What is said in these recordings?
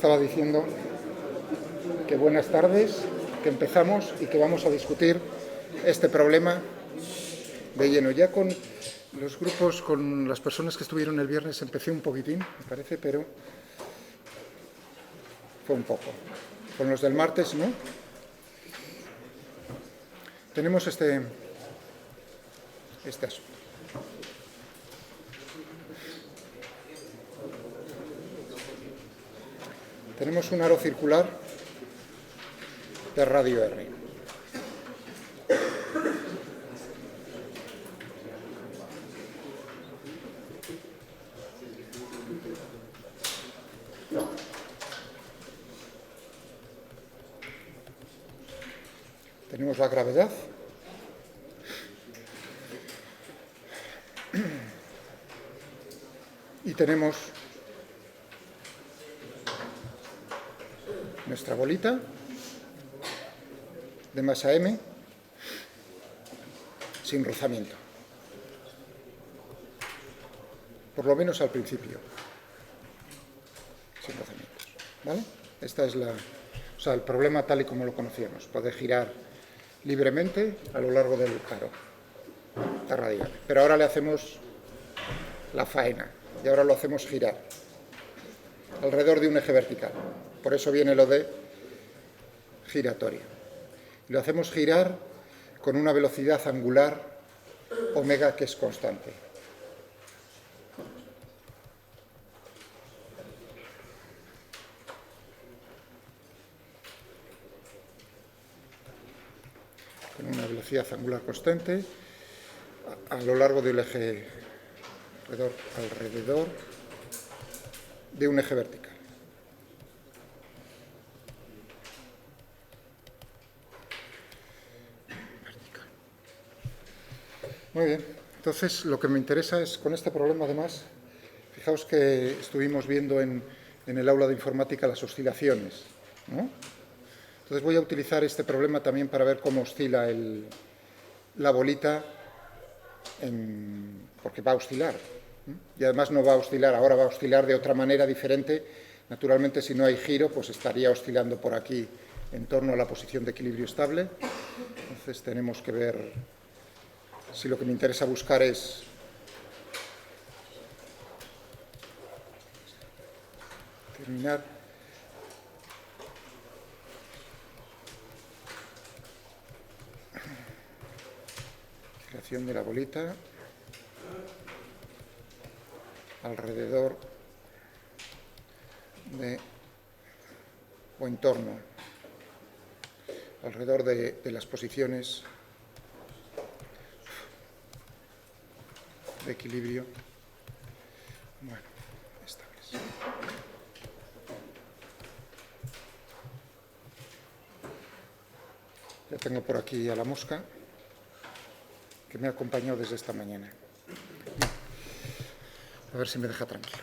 estaba diciendo que buenas tardes, que empezamos y que vamos a discutir este problema de lleno. Ya con los grupos, con las personas que estuvieron el viernes, empecé un poquitín, me parece, pero fue un poco. Con los del martes, ¿no? Tenemos este asunto. Tenemos un aro circular de radio R. Tenemos la gravedad. Y tenemos nuestra bolita de masa m sin rozamiento. Por lo menos al principio. Sin rozamientos. ¿Vale? Esta es el problema tal y como lo conocíamos. Puede girar libremente a lo largo del aro. Está radial. Pero ahora le hacemos la faena. Y ahora lo hacemos girar alrededor de un eje vertical. Por eso viene lo de giratoria. Lo hacemos girar con una velocidad angular omega que es constante. Con una velocidad angular constante a lo largo del eje alrededor de un eje vertical. Muy bien, entonces lo que me interesa es, con este problema además, fijaos que estuvimos viendo en el aula de informática las oscilaciones, ¿no? Entonces voy a utilizar este problema también para ver cómo oscila la bolita, porque va a oscilar. Y además no va a oscilar, ahora va a oscilar de otra manera diferente. Naturalmente, si no hay giro, pues estaría oscilando por aquí en torno a la posición de equilibrio estable. Entonces tenemos que ver si lo que me interesa buscar es terminar creación de la bolita alrededor o en torno alrededor de las posiciones de equilibrio, bueno, estables. Ya tengo por aquí a la mosca que me ha acompañado desde esta mañana. A ver si me deja tranquilo.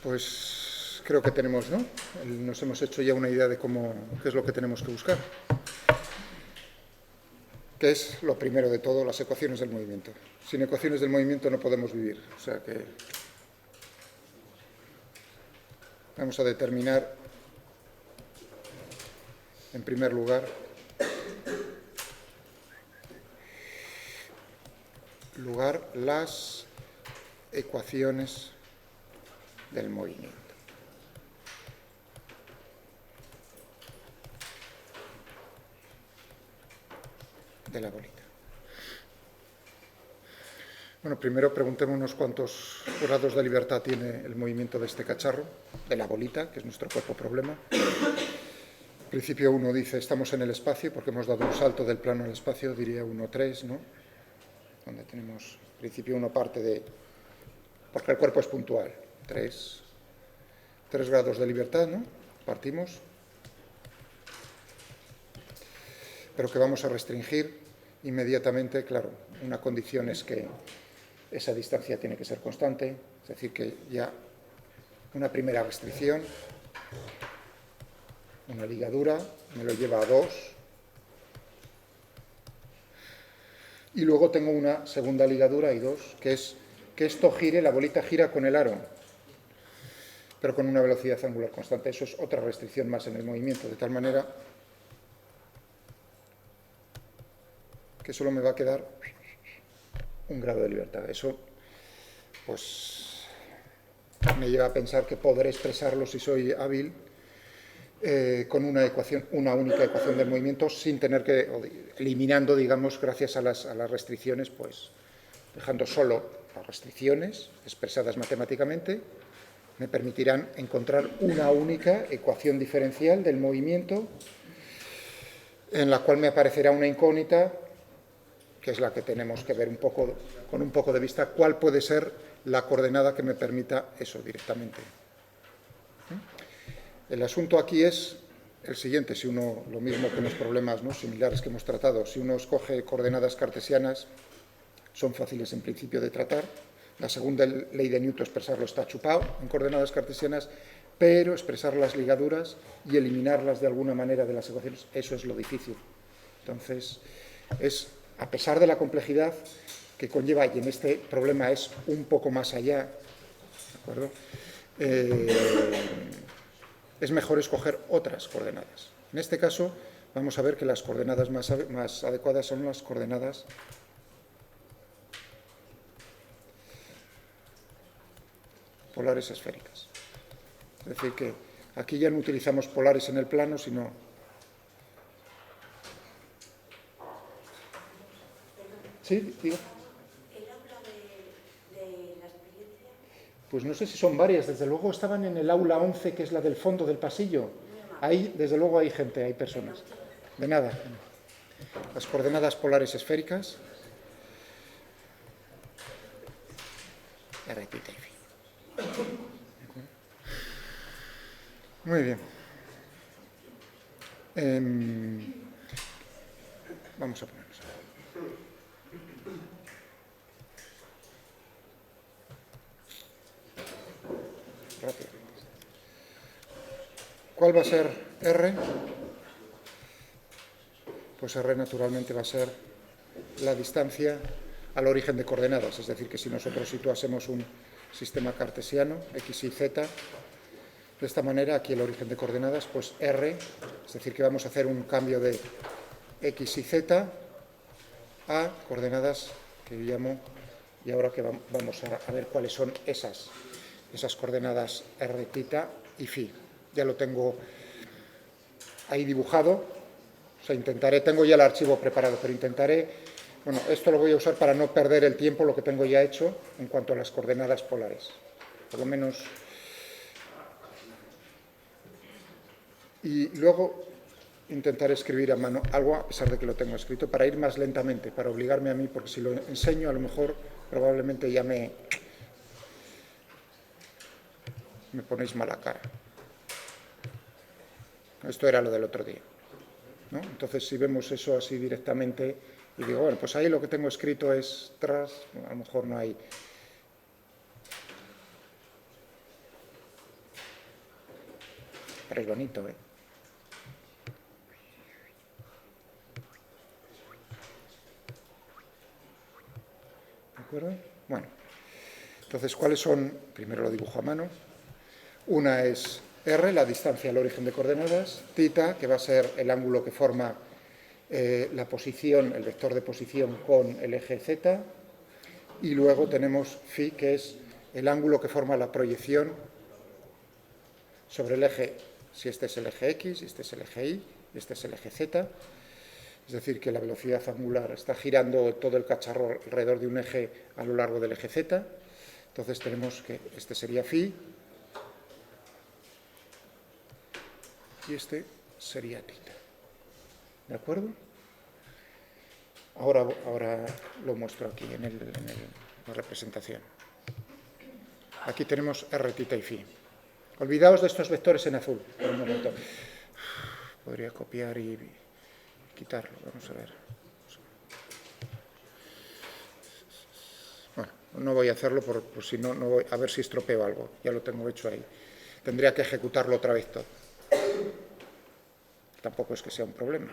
Pues creo que tenemos, ¿no? Nos hemos hecho ya una idea de qué es lo que tenemos que buscar. Que es lo primero de todo, las ecuaciones del movimiento. Sin ecuaciones del movimiento no podemos vivir. O sea que vamos a determinar, en primer lugar, las ecuaciones del movimiento. De la bolita. Bueno, primero preguntémonos cuántos grados de libertad tiene el movimiento de este cacharro, de la bolita, que es nuestro cuerpo problema. Principio 1 dice, estamos en el espacio, porque hemos dado un salto del plano al espacio, diría 1,3, ¿no? Donde tenemos, principio 1 parte de, porque el cuerpo es puntual, 3 grados de libertad, ¿no? Partimos. Pero que vamos a restringir inmediatamente, claro, una condición es que esa distancia tiene que ser constante, es decir, que ya una primera restricción, una ligadura, me lo lleva a 2, y luego tengo una segunda ligadura y 2, que es que esto gire, la bolita gira con el aro. pero con una velocidad angular constante. Eso es otra restricción más en el movimiento, de tal manera que solo me va a quedar un grado de libertad. Eso, pues, me lleva a pensar que podré expresarlo, si soy hábil, con una única ecuación del movimiento, sin tener que, eliminando, digamos, gracias a las restricciones, pues, dejando solo las restricciones expresadas matemáticamente, me permitirán encontrar una única ecuación diferencial del movimiento en la cual me aparecerá una incógnita, que es la que tenemos que ver con un poco de vista, cuál puede ser la coordenada que me permita eso directamente. El asunto aquí es el siguiente, si uno, lo mismo que en los problemas, ¿no?, similares que hemos tratado, si uno escoge coordenadas cartesianas, son fáciles en principio de tratar. La segunda ley de Newton, expresarlo, está chupado en coordenadas cartesianas, pero expresar las ligaduras y eliminarlas de alguna manera de las ecuaciones, eso es lo difícil. Entonces, es, a pesar de la complejidad que conlleva, y en este problema es un poco más allá, ¿de acuerdo?, es mejor escoger otras coordenadas. En este caso, vamos a ver que las coordenadas más adecuadas son las coordenadas polares esféricas. Es decir, que aquí ya no utilizamos polares en el plano, sino... ¿Sí? Digo. ¿El aula de la experiencia? Pues no sé si son varias. Desde luego estaban en el aula 11, que es la del fondo del pasillo. Ahí, desde luego, hay gente, hay personas. De nada. Las coordenadas polares esféricas. Repite, en fin. Muy bien. Vamos a ponernos. Rápido. ¿Cuál va a ser R? Pues R naturalmente va a ser la distancia al origen de coordenadas. Es decir, que si nosotros situásemos un sistema cartesiano, X y Z, de esta manera, aquí el origen de coordenadas, pues R, es decir, que vamos a hacer un cambio de X y Z a coordenadas que yo llamo, y ahora que vamos a ver cuáles son esas coordenadas R, tita y phi. Ya lo tengo ahí dibujado, o sea, intentaré, tengo ya el archivo preparado, pero intentaré, bueno, esto lo voy a usar para no perder el tiempo, lo que tengo ya hecho en cuanto a las coordenadas polares. Por lo menos... Y luego intentaré escribir a mano algo, a pesar de que lo tengo escrito, para ir más lentamente, para obligarme a mí, porque si lo enseño, a lo mejor, probablemente ya me ponéis mala cara. Esto era lo del otro día, ¿no? Entonces, si vemos eso así directamente, y digo, bueno, pues ahí lo que tengo escrito es tras, a lo mejor no hay... Pero es bonito, ¿eh? ¿De acuerdo? Bueno, entonces, ¿cuáles son? Primero lo dibujo a mano. Una es R, la distancia al origen de coordenadas, tita, que va a ser el ángulo que forma la posición, el vector de posición con el eje Z, y luego tenemos phi, que es el ángulo que forma la proyección sobre el eje, si este es el eje X, este es el eje Y, este es el eje Z, es decir, que la velocidad angular está girando todo el cacharro alrededor de un eje a lo largo del eje Z. Entonces tenemos que este sería phi y este sería tita. ¿De acuerdo? Ahora lo muestro aquí en la representación. Aquí tenemos R, tita y phi. Olvidaos de estos vectores en azul por un momento. Podría copiar y quitarlo. Vamos a ver. Bueno, no voy a hacerlo por si no, voy a ver si estropeo algo. Ya lo tengo hecho ahí. Tendría que ejecutarlo otra vez todo. Tampoco es que sea un problema.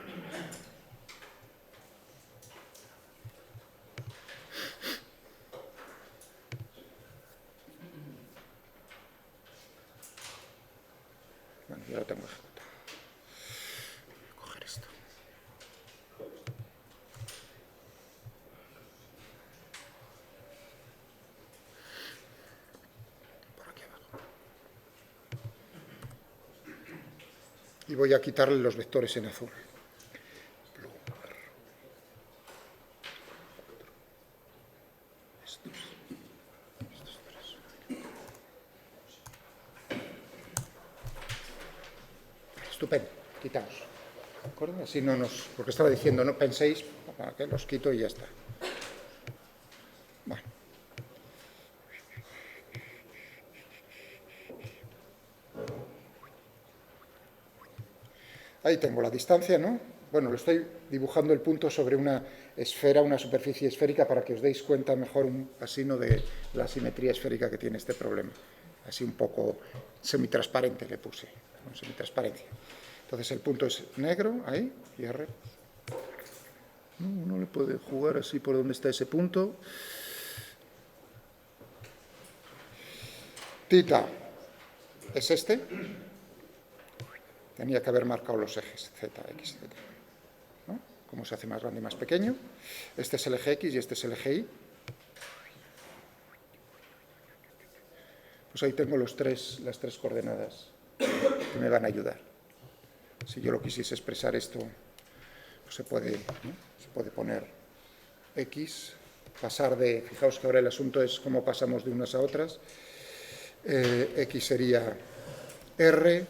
Bueno, ya lo tengo ejecutado. Voy a coger esto. Por aquí abajo. Y voy a quitarle los vectores en azul. Estupendo, quitamos. ¿De acuerdo? Así no nos... Porque estaba diciendo, no penséis, para que los quito y ya está. Bueno. Ahí tengo la distancia, ¿no? Bueno, lo estoy dibujando el punto sobre una esfera, una superficie esférica, para que os deis cuenta mejor así, ¿no?, de la simetría esférica que tiene este problema. Así un poco semitransparente le puse, con semitransparencia. Entonces el punto es negro, ahí, y R. Uno le puede jugar así por donde está ese punto. Tita es este. Tenía que haber marcado los ejes Z, X, Z. ¿No? Cómo se hace más grande y más pequeño. Este es el eje X y este es el eje Y. Pues ahí tengo las tres coordenadas que me van a ayudar. Si yo lo quisiese expresar esto, pues se puede, ¿no?, se puede poner X, pasar de... Fijaos que ahora el asunto es cómo pasamos de unas a otras. X sería R,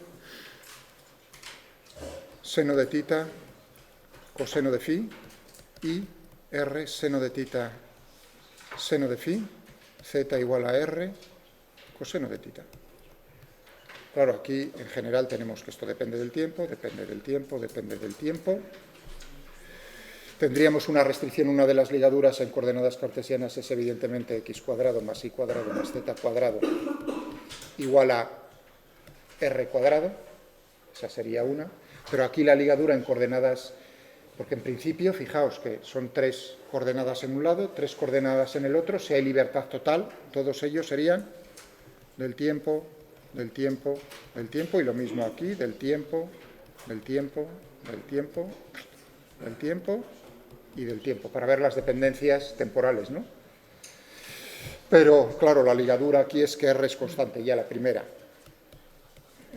seno de tita, coseno de phi, y R, seno de tita, seno de phi, Z igual a R, coseno de tita. Claro, aquí en general tenemos que esto depende del tiempo, depende del tiempo, depende del tiempo. Tendríamos una restricción, una de las ligaduras en coordenadas cartesianas es evidentemente x cuadrado más y cuadrado más z cuadrado igual a r cuadrado, esa sería una, pero aquí la ligadura en coordenadas, porque en principio, fijaos que son 3 coordenadas en un lado, 3 coordenadas en el otro, si hay libertad total, todos ellos serían del tiempo, del tiempo, del tiempo, y lo mismo aquí, del tiempo, del tiempo, del tiempo, del tiempo y del tiempo, para ver las dependencias temporales, ¿no? Pero, claro, la ligadura aquí es que R es constante, ya la primera.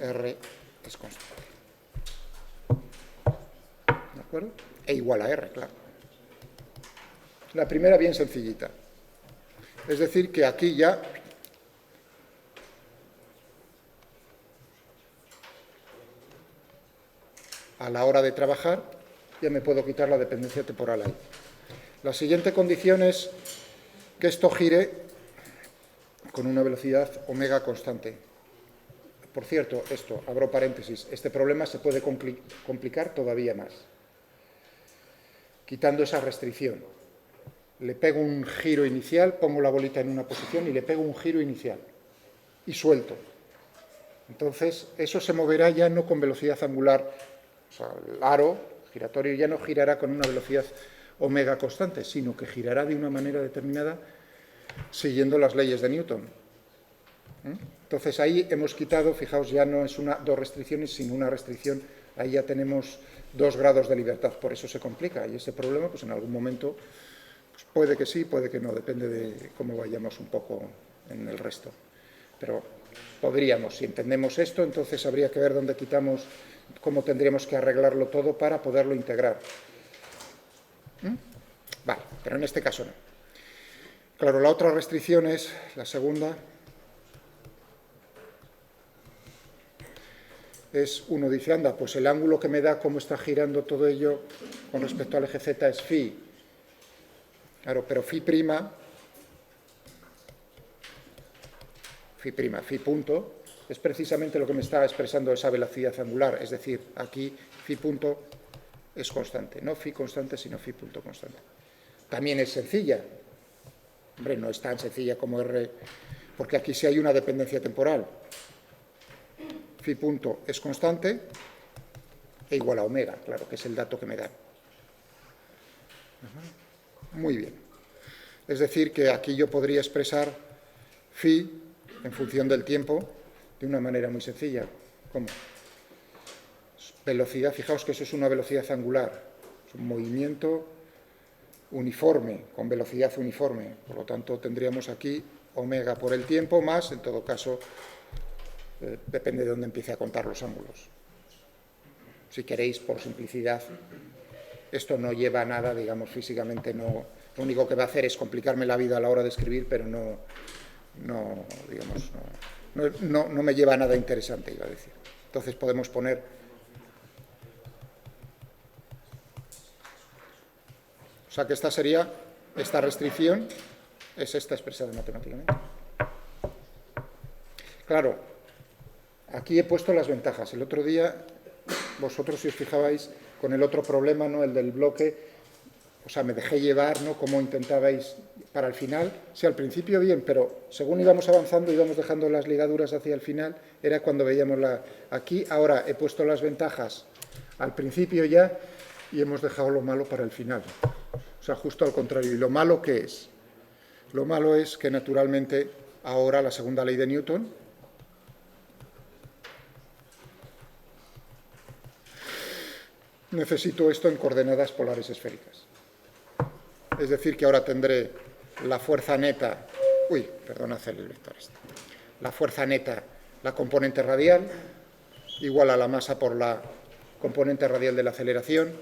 R es constante. ¿De acuerdo? E igual a R, claro. La primera bien sencillita. Es decir, que aquí ya a la hora de trabajar ya me puedo quitar la dependencia temporal ahí. La siguiente condición es que esto gire con una velocidad omega constante. Por cierto, esto, abro paréntesis, este problema se puede complicar todavía más, quitando esa restricción. Le pego un giro inicial, pongo la bolita en una posición y le pego un giro inicial y suelto. Entonces, eso se moverá ya no con velocidad angular, o sea, el aro giratorio ya no girará con una velocidad omega constante, sino que girará de una manera determinada siguiendo las leyes de Newton. Entonces ahí hemos quitado, fijaos, ya no es dos restricciones, sino una restricción, ahí ya tenemos 2 grados de libertad, por eso se complica, y ese problema, pues en algún momento, pues puede que sí, puede que no, depende de cómo vayamos un poco en el resto. Pero podríamos, si entendemos esto, entonces habría que ver dónde quitamos, cómo tendríamos que arreglarlo todo para poderlo integrar. Vale, pero en este caso no. Claro, la otra restricción es, la segunda, es, uno dice, anda, pues el ángulo que me da cómo está girando todo ello con respecto al eje Z es phi. Claro, pero phi punto, es precisamente lo que me está expresando esa velocidad angular, es decir, aquí phi punto es constante, no phi constante, sino phi punto constante. También es sencilla, hombre, no es tan sencilla como R, porque aquí sí hay una dependencia temporal. Phi punto es constante e igual a omega, claro, que es el dato que me dan. Muy bien. Es decir, que aquí yo podría expresar phi en función del tiempo de una manera muy sencilla. ¿Cómo? velocidad, fijaos que eso es una velocidad angular, es un movimiento uniforme, con velocidad uniforme, por lo tanto tendríamos aquí omega por el tiempo más, en todo caso, depende de dónde empiece a contar los ángulos. Si queréis, por simplicidad, esto no lleva a nada, digamos, físicamente no, lo único que va a hacer es complicarme la vida a la hora de escribir, pero no me lleva a nada interesante, iba a decir. Entonces podemos poner o sea que esta sería, esta restricción es esta expresada matemáticamente. Claro, aquí he puesto las ventajas. El otro día, vosotros si os fijabais con el otro problema, ¿no?, el del bloque, o sea, me dejé llevar, ¿no?, cómo intentabais para el final. Sí, al principio bien, pero según íbamos avanzando, íbamos dejando las ligaduras hacia el final, era cuando veíamos aquí. Ahora he puesto las ventajas al principio ya y hemos dejado lo malo para el final. O sea, justo al contrario. ¿Y lo malo qué es? Lo malo es que, naturalmente, ahora la segunda ley de Newton necesito esto en coordenadas polares esféricas. Es decir, que ahora tendré la fuerza neta, perdonad el vector este, la fuerza neta, la componente radial, igual a la masa por la componente radial de la aceleración.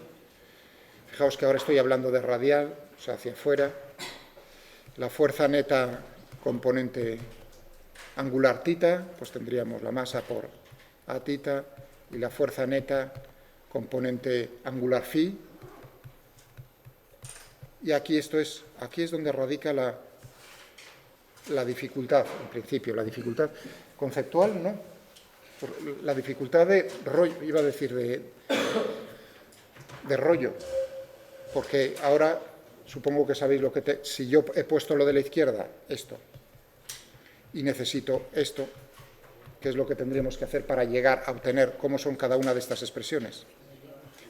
Fijaos que ahora estoy hablando de radial, o sea, hacia afuera. La fuerza neta, componente angular θ, pues tendríamos la masa por a θ, y la fuerza neta, componente angular φ. Y aquí es donde radica la dificultad, en principio, la dificultad conceptual, ¿no? La dificultad de rollo, iba a decir de rollo, porque ahora supongo que sabéis lo que si yo he puesto lo de la izquierda, esto, y necesito esto, ¿qué es lo que tendríamos que hacer para llegar a obtener cómo son cada una de estas expresiones?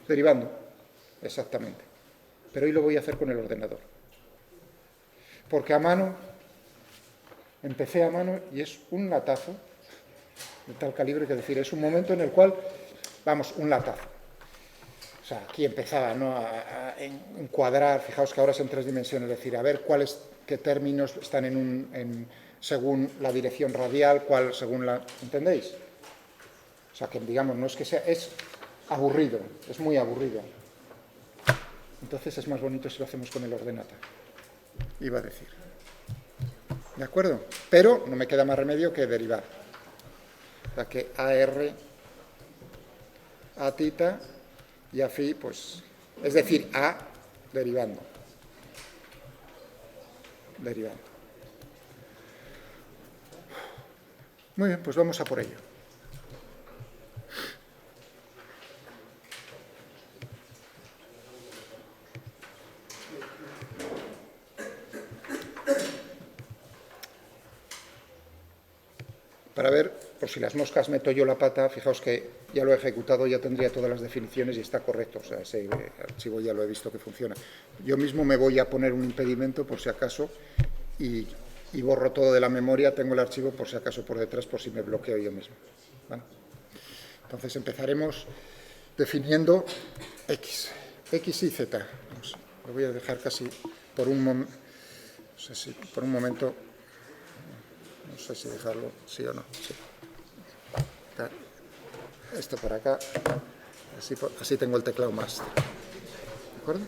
Derivando, exactamente. Pero hoy lo voy a hacer con el ordenador. Porque a mano, empecé a mano y es un latazo de tal calibre que decir, es un momento en el cual, vamos, un latazo. O sea, aquí empezaba, ¿no?, a encuadrar, fijaos que ahora es en 3 dimensiones, es decir, a ver qué términos están según la dirección radial, cuál según la... ¿Entendéis? O sea, que digamos, no es que sea... Es aburrido, es muy aburrido. Entonces es más bonito si lo hacemos con el ordenata, iba a decir. ¿De acuerdo? Pero no me queda más remedio que derivar. O sea que AR, A θ y A phi, pues, es decir, A derivando. Derivando. Muy bien, pues vamos a por ello. Para ver, por si las moscas meto yo la pata, fijaos que ya lo he ejecutado, ya tendría todas las definiciones y está correcto, o sea, ese archivo ya lo he visto que funciona. Yo mismo me voy a poner un impedimento por si acaso y borro todo de la memoria, tengo el archivo por si acaso por detrás, por si me bloqueo yo mismo. ¿Vale? Entonces empezaremos definiendo X y Z. Lo voy a dejar casi por un momento, no sé si por un momento... No sé si dejarlo, sí o no. Sí. Esto por acá. Así tengo el teclado más. ¿De acuerdo?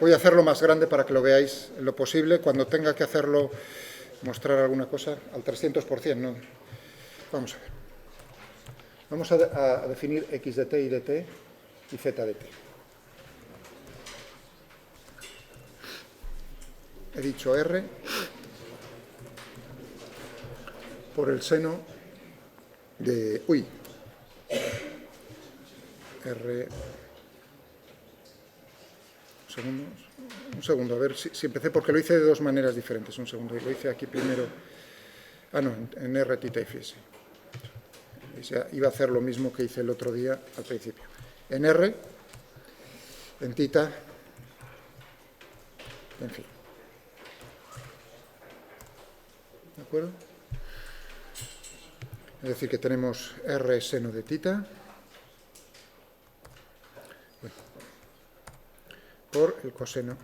Voy a hacerlo más grande para que lo veáis lo posible. Cuando tenga que hacerlo, mostrar alguna cosa, al 300%, ¿no? Vamos a ver. Vamos a definir x de t y de t y z de t. He dicho R por el seno de... R... Un segundo, a ver si empecé, porque lo hice de dos maneras diferentes. Un segundo, y lo hice aquí primero... no, en R, θ y φ. Iba a hacer lo mismo que hice el otro día al principio. En R, en θ, en φ. ¿De acuerdo? Es decir, que tenemos r seno de tita por el coseno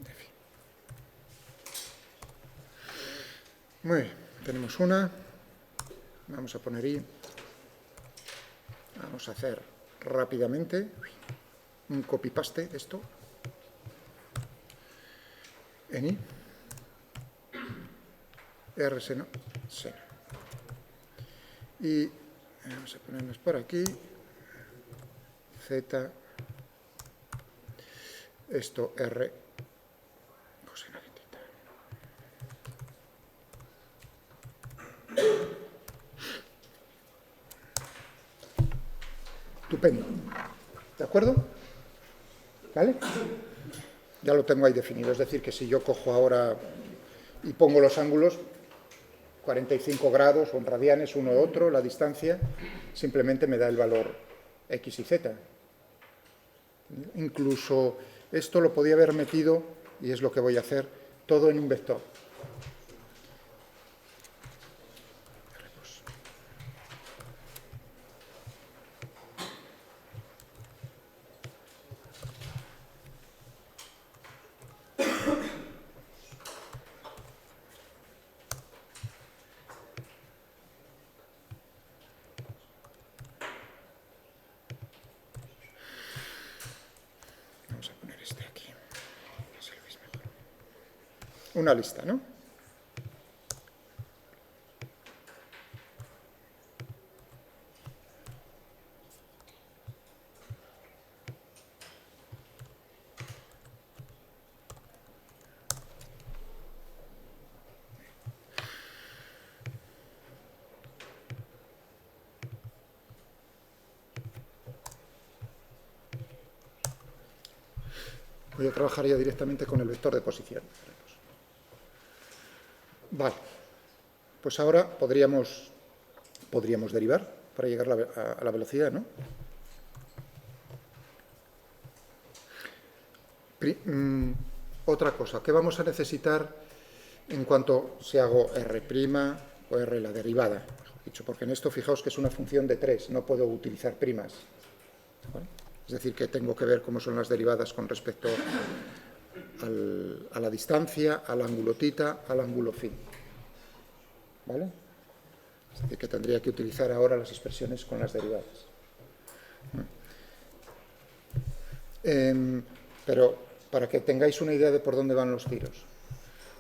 de phi. Muy bien, tenemos una. Vamos a poner i. Vamos a hacer rápidamente un copy-paste esto en i. R seno, seno. Y vamos a ponernos por aquí. Z. Esto R coseno de tita. Estupendo. ¿De acuerdo? ¿Vale? Ya lo tengo ahí definido. Es decir, que si yo cojo ahora y pongo los ángulos, 45 grados o en radianes, uno u otro, la distancia, simplemente me da el valor X y Z. Incluso esto lo podía haber metido, y es lo que voy a hacer, todo en un vector. Vamos a poner este aquí, así lo veis mejor. Una lista, ¿no? Voy a trabajar ya directamente con el vector de posición. Vale. Pues ahora podríamos derivar para llegar a la velocidad, ¿no? Otra cosa, ¿qué vamos a necesitar en cuanto si hago R' o R la derivada? Mejor dicho, porque en esto fijaos que es una función de 3, no puedo utilizar primas. ¿Vale? Es decir, que tengo que ver cómo son las derivadas con respecto a la distancia, al ángulo tita, al ángulo phi. ¿Vale? Es decir, que tendría que utilizar ahora las expresiones con las derivadas. Pero para que tengáis una idea de por dónde van los tiros,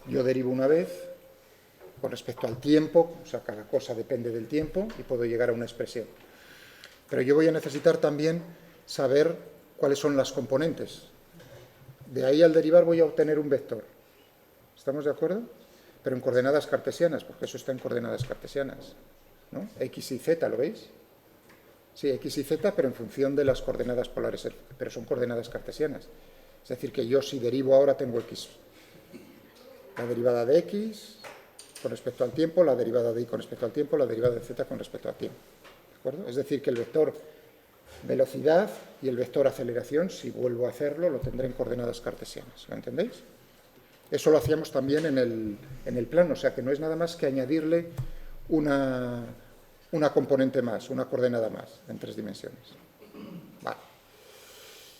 yo derivo una vez con respecto al tiempo, o sea, cada cosa depende del tiempo y puedo llegar a una expresión. Pero yo voy a necesitar también saber cuáles son las componentes. De ahí al derivar voy a obtener un vector. ¿Estamos de acuerdo? Pero en coordenadas cartesianas, porque eso está en coordenadas cartesianas, ¿no? X y Z, ¿lo veis? Sí, X y Z, pero en función de las coordenadas polares, pero son coordenadas cartesianas. Es decir, que yo si derivo ahora tengo X. La derivada de X con respecto al tiempo, la derivada de Y con respecto al tiempo, la derivada de Z con respecto al tiempo. ¿De acuerdo? Es decir, que el vector velocidad y el vector aceleración, si vuelvo a hacerlo, lo tendré en coordenadas cartesianas. ¿Lo entendéis? Eso lo hacíamos también en el plano, o sea que no es nada más que añadirle una componente más, una coordenada más en 3 dimensiones. Vale.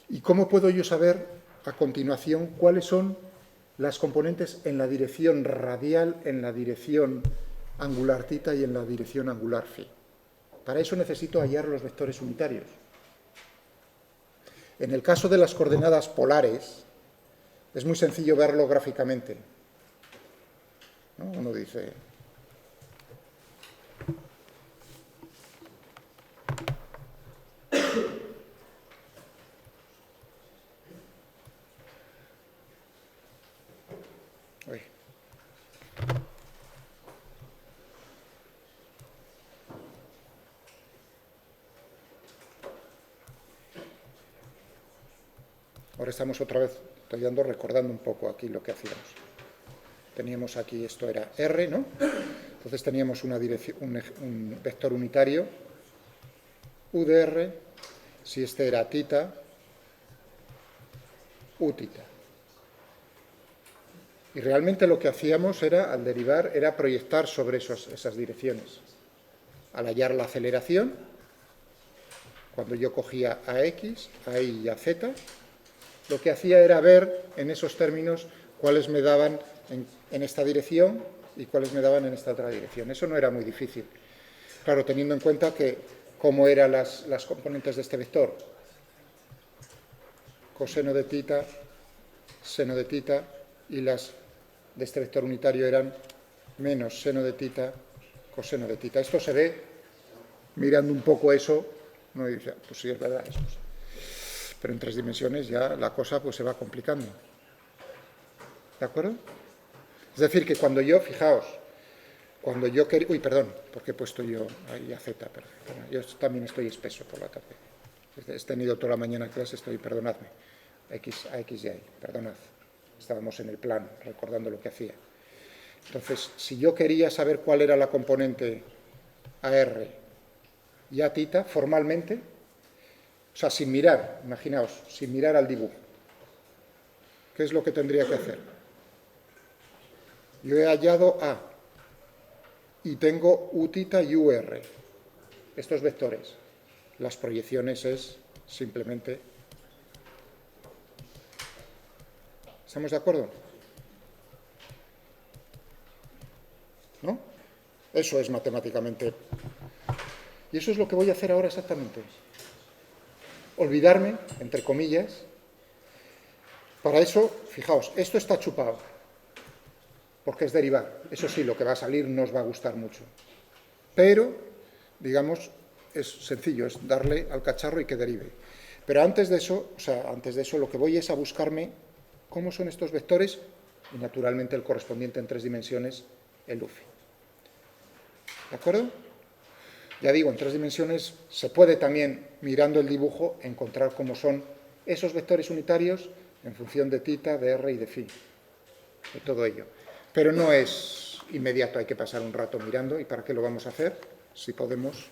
¿Y cómo puedo yo saber a continuación cuáles son las componentes en la dirección radial, en la dirección angular tita y en la dirección angular phi? Para eso necesito hallar los vectores unitarios. En el caso de las coordenadas polares, es muy sencillo verlo gráficamente, ¿no? Uno dice... Uy. Ahora estamos otra vez, estoy recordando un poco aquí lo que hacíamos. Teníamos aquí, esto era R, ¿no? Entonces teníamos un vector unitario, U de R, si este era tita, U tita. Y realmente lo que hacíamos era, al derivar, era proyectar sobre esas direcciones. al hallar la aceleración, cuando yo cogía a x, a y y a z, lo que hacía era ver en esos términos cuáles me daban en esta dirección y cuáles me daban en esta otra dirección. Eso no era muy difícil. Claro, teniendo en cuenta que cómo eran las componentes de este vector. Coseno de tita, seno de tita, y las de este vector unitario eran menos seno de tita, coseno de tita. Esto se ve mirando un poco eso, no dice, pues sí, es verdad eso. Pero en 3 dimensiones ya la cosa pues se va complicando. ¿De acuerdo? Es decir, que cuando yo, fijaos, cuando yo quería... Uy, perdón, porque he puesto yo ahí a Z, pero yo también estoy espeso por la tarde. He tenido toda la mañana clase, perdonadme, a X y a Y, perdonad. Estábamos en el plano, recordando lo que hacía. Entonces, si yo quería saber cuál era la componente AR y A tita, formalmente, o sea, sin mirar, imaginaos, sin mirar al dibujo, ¿qué es lo que tendría que hacer? Yo he hallado A y tengo U tita y UR, estos vectores. Las proyecciones es simplemente... ¿Estamos de acuerdo? ¿No? Eso es matemáticamente. Y eso es lo que voy a hacer ahora exactamente. Olvidarme, entre comillas. Para eso, fijaos, esto está chupado, porque es derivar. Eso sí, lo que va a salir no os va a gustar mucho. Pero, digamos, es sencillo, es darle al cacharro y que derive. Pero antes de eso, lo que voy es a buscarme cómo son estos vectores y, naturalmente, el correspondiente en 3 dimensiones, el UFI. ¿De acuerdo? Ya digo, en 3 dimensiones se puede también, mirando el dibujo, encontrar cómo son esos vectores unitarios en función de tita, de r y de phi, de todo ello. Pero no es inmediato, hay que pasar un rato mirando. ¿Y para qué lo vamos a hacer? Si podemos...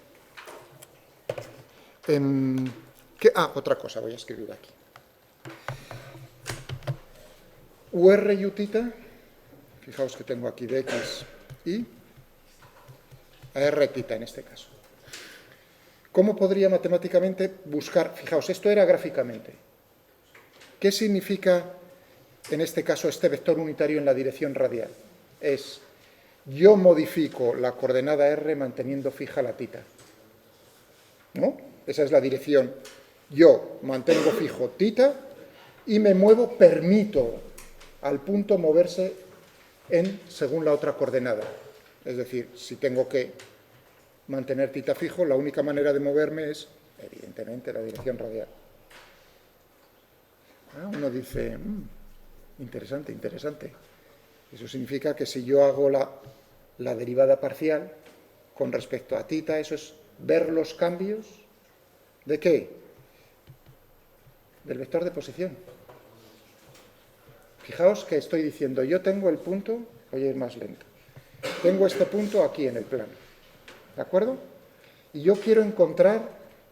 otra cosa voy a escribir aquí. UR y U tita, fijaos que tengo aquí de X y a R tita en este caso. ¿Cómo podría matemáticamente buscar? Fijaos, esto era gráficamente. ¿Qué significa en este caso este vector unitario en la dirección radial? Es, yo modifico la coordenada R manteniendo fija la tita. ¿No? Esa es la dirección. Yo mantengo fijo tita y me muevo, permito al punto moverse según la otra coordenada. Es decir, si tengo que mantener tita fijo, la única manera de moverme es, evidentemente, la dirección radial. Uno dice, interesante, interesante. Eso significa que si yo hago la derivada parcial con respecto a tita, eso es ver los cambios ¿de qué? Del vector de posición. Fijaos que estoy diciendo, yo tengo el punto, voy a ir más lento, tengo este punto aquí en el plano, ¿de acuerdo? Y yo quiero encontrar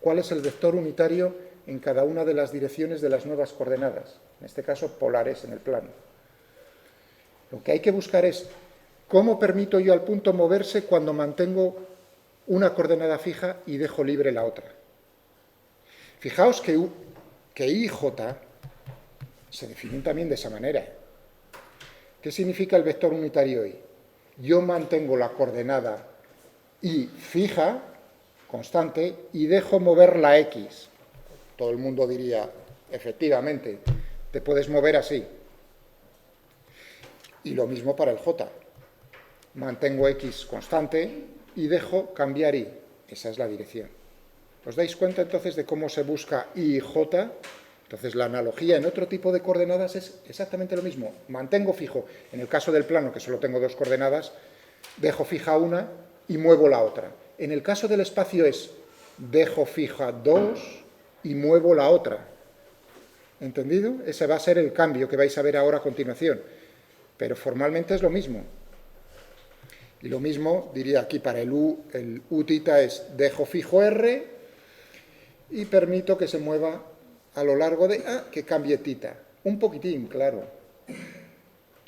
cuál es el vector unitario en cada una de las direcciones de las nuevas coordenadas, en este caso polares en el plano. Lo que hay que buscar es cómo permito yo al punto moverse cuando mantengo una coordenada fija y dejo libre la otra. Fijaos que I y J se definen también de esa manera. ¿Qué significa el vector unitario I? Yo mantengo la coordenada I fija, constante, y dejo mover la X. Todo el mundo diría, efectivamente, te puedes mover así. Y lo mismo para el J. Mantengo X constante y dejo cambiar Y. Esa es la dirección. ¿Os dais cuenta entonces de cómo se busca I y J? Entonces la analogía en otro tipo de coordenadas es exactamente lo mismo. Mantengo fijo, en el caso del plano, que solo tengo 2 coordenadas, dejo fija una y muevo la otra. En el caso del espacio es, dejo fija 2 y muevo la otra. ¿Entendido? Ese va a ser el cambio que vais a ver ahora a continuación. Pero formalmente es lo mismo. Y lo mismo diría aquí para el U tita es, dejo fijo R y permito que se mueva a lo largo de A, que cambie tita. Un poquitín, claro.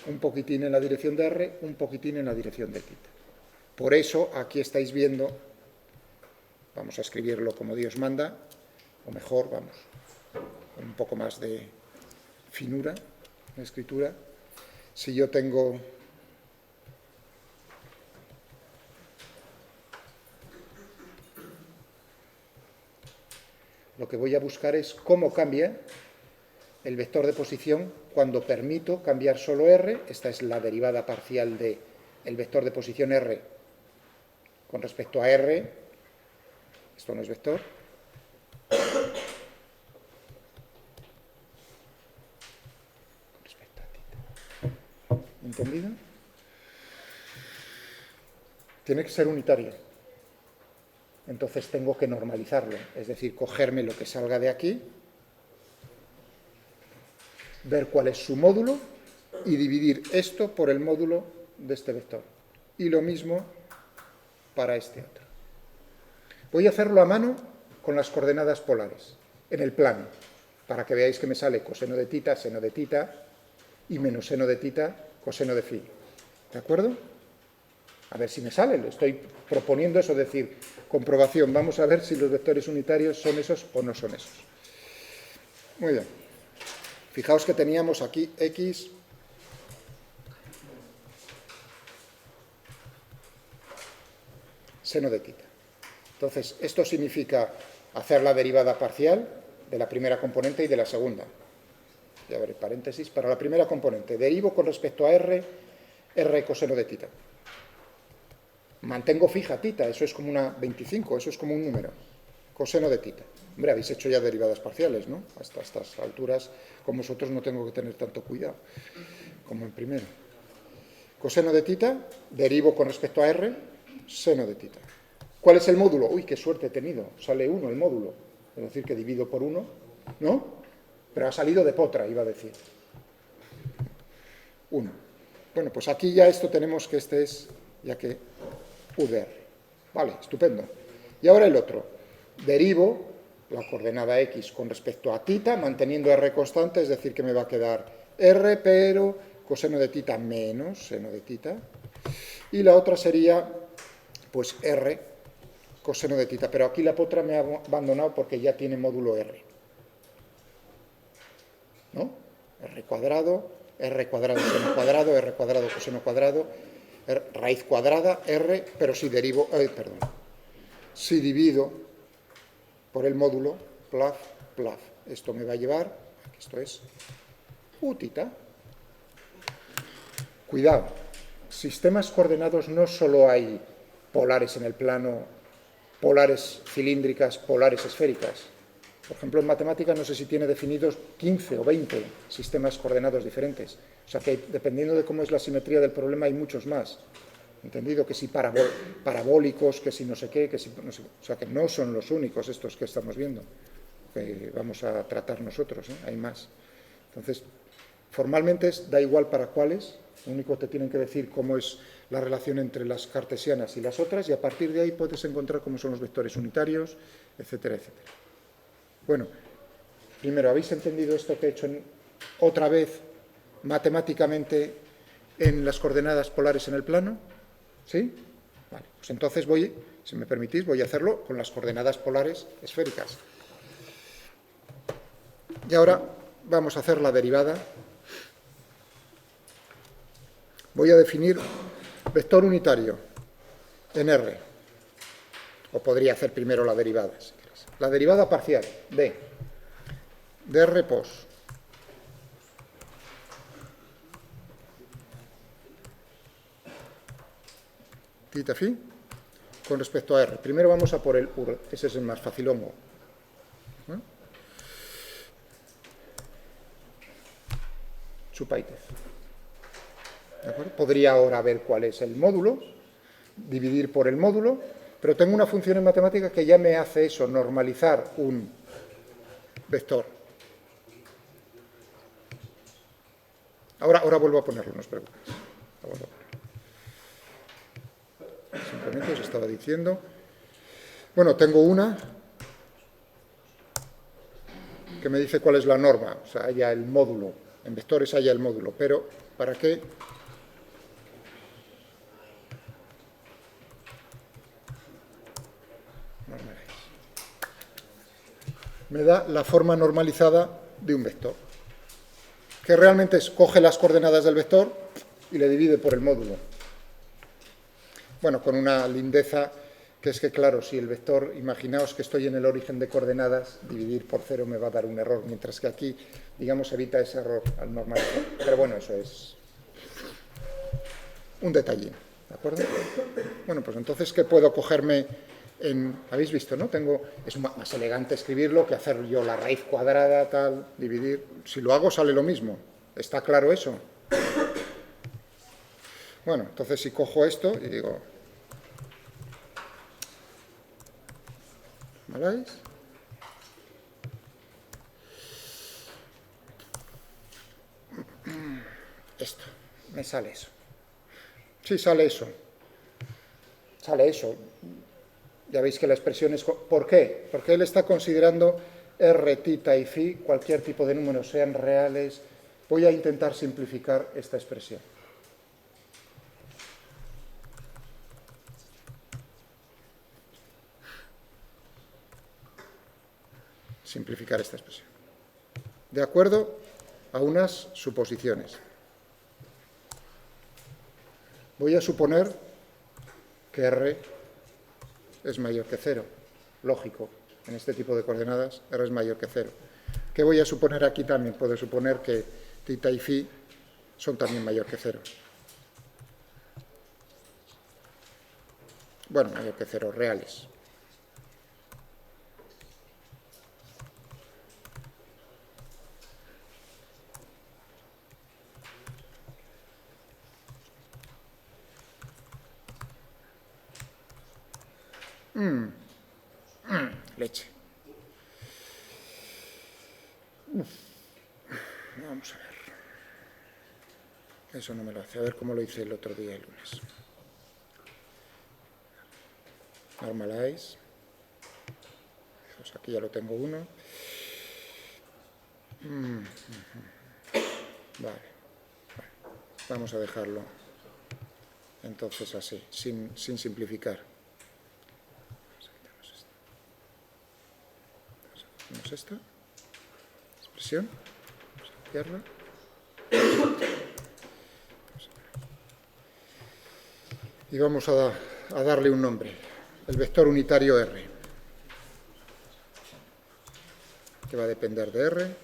Un poquitín en la dirección de R, un poquitín en la dirección de tita. Por eso aquí estáis viendo Vamos a escribirlo como Dios manda, o mejor, vamos, con un poco más de finura en escritura. Si yo tengo lo que voy a buscar es cómo cambia el vector de posición cuando permito cambiar solo R. Esta es la derivada parcial del vector de posición R con respecto a R. Esto no es vector. Con respecto a θ. ¿Entendido? Tiene que ser unitario. Entonces tengo que normalizarlo, es decir, cogerme lo que salga de aquí, ver cuál es su módulo y dividir esto por el módulo de este vector. Y lo mismo para este otro. Voy a hacerlo a mano con las coordenadas polares, en el plano, para que veáis que me sale coseno de θ, seno de θ, y menos seno de θ, coseno de φ. ¿De acuerdo? A ver si me sale, le estoy proponiendo eso, decir, comprobación, vamos a ver si los vectores unitarios son esos o no son esos. Muy bien. Fijaos que teníamos aquí x seno de θ. Entonces, esto significa hacer la derivada parcial de la primera componente y de la segunda. Ya veré, paréntesis, para la primera componente, derivo con respecto a r coseno de θ. Mantengo fija θ, eso es como una 25, eso es como un número. Coseno de θ. Hombre, habéis hecho ya derivadas parciales, ¿no? Hasta estas alturas, con vosotros no tengo que tener tanto cuidado como en primero. Coseno de θ, derivo con respecto a r, seno de θ. ¿Cuál es el módulo? Uy, qué suerte he tenido. Sale 1 el módulo. Es decir, que divido por 1, ¿no? Pero ha salido de potra, iba a decir. 1. Bueno, pues aquí ya esto tenemos que este es, ya que U de R. Vale, estupendo. Y ahora el otro. Derivo la coordenada X con respecto a θ, manteniendo R constante, es decir, que me va a quedar R, pero coseno de θ menos seno de θ. Y la otra sería, pues, R, coseno de θ. Pero aquí la potra me ha abandonado porque ya tiene módulo R. ¿No? R cuadrado seno cuadrado, R cuadrado coseno cuadrado, raíz cuadrada, R, pero si derivo, si divido por el módulo, plaf, plaf. Esto me va a llevar, esto es Uθ. Cuidado, sistemas coordenados no solo hay polares en el plano, polares cilíndricas, polares esféricas. Por ejemplo, en matemáticas no sé si tiene definidos 15 o 20 sistemas coordenados diferentes. O sea que dependiendo de cómo es la simetría del problema hay muchos más. ¿Entendido? Que si parabólicos, que si no sé qué, que si no sé qué. O sea que no son los únicos estos que estamos viendo, que vamos a tratar nosotros, ¿eh? Hay más. Entonces, formalmente da igual para cuáles, lo único que te tienen que decir cómo es la relación entre las cartesianas y las otras, y a partir de ahí puedes encontrar cómo son los vectores unitarios, etcétera, etcétera. Bueno, primero, ¿habéis entendido esto que he hecho otra vez matemáticamente en las coordenadas polares en el plano? ¿Sí? Vale, pues entonces voy, si me permitís, voy a hacerlo con las coordenadas polares esféricas. Y ahora vamos a hacer la derivada. Voy a definir vector unitario en R. O podría hacer primero la derivada, si queréis. La derivada parcial de R pos θ phi con respecto a R. Primero vamos a por el UR, ese es el más facilongo. ¿No? Chupaitez. ¿De acuerdo? Podría ahora ver cuál es el módulo, dividir por el módulo, pero tengo una función en matemática que ya me hace eso, normalizar un vector. Ahora vuelvo a ponerlo, no os preocupéis. Simplemente os estaba diciendo. Bueno, tengo una que me dice cuál es la norma, o sea, haya el módulo, en vectores haya el módulo, pero ¿para qué? Normalize. Me da la forma normalizada de un vector, que realmente es, coge las coordenadas del vector y le divide por el módulo. Bueno, con una lindeza, que es que, claro, si el vector, imaginaos que estoy en el origen de coordenadas, dividir por 0 me va a dar un error, mientras que aquí, digamos, evita ese error al normalizar. Pero bueno, eso es un detallín, ¿de acuerdo? Bueno, pues entonces, ¿qué puedo cogerme en...? ¿Habéis visto, no? Es más elegante escribirlo que hacer yo la raíz cuadrada, tal, dividir. Si lo hago, sale lo mismo. ¿Está claro eso? Bueno, entonces si cojo esto y digo... ¿Veis? Esto, me sale eso. Sí, sale eso. Sale eso. Ya veis que la expresión es... ¿Por qué? Porque él está considerando r, tita y phi, cualquier tipo de números, sean reales. Voy a intentar simplificar esta expresión. Simplificar esta expresión. De acuerdo a unas suposiciones. Voy a suponer que R es mayor que 0. Lógico, en este tipo de coordenadas R es mayor que 0. ¿Qué voy a suponer aquí también? Puedo suponer que tita y phi son también mayor que 0. Bueno, mayor que 0, reales. Leche. Vamos a ver. Eso no me lo hace. A ver cómo lo hice el otro día, el lunes. Normalize. Pues aquí ya lo tengo uno. Vale. Vamos a dejarlo entonces así, sin simplificar. Hacemos esta expresión, vamos a copiarla. Y vamos a darle un nombre, el vector unitario R, que va a depender de R,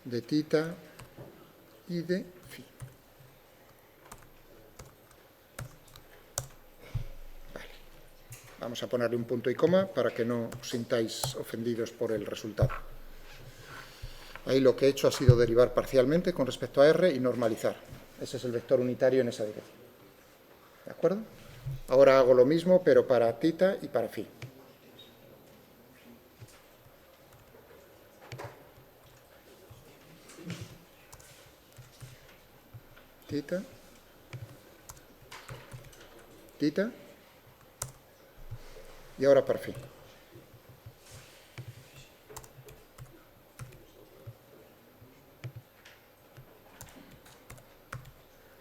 de tita y de phi. Vale. Vamos a ponerle un punto y coma para que no os sintáis ofendidos por el resultado. Ahí lo que he hecho ha sido derivar parcialmente con respecto a R y normalizar. Ese es el vector unitario en esa dirección. ¿De acuerdo? Ahora hago lo mismo, pero para tita y para phi. Tita, tita, y ahora para phi.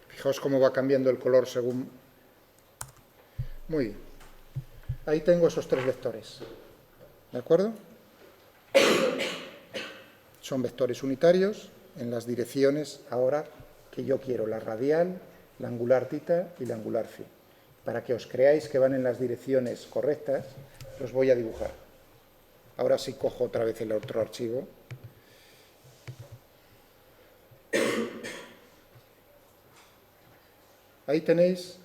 Fijaos cómo va cambiando el color según... Muy bien. Ahí tengo esos tres vectores. ¿De acuerdo? Son vectores unitarios en las direcciones ahora que yo quiero, la radial, la angular tita y la angular phi. Para que os creáis que van en las direcciones correctas, los voy a dibujar. Ahora sí cojo otra vez el otro archivo. Ahí tenéis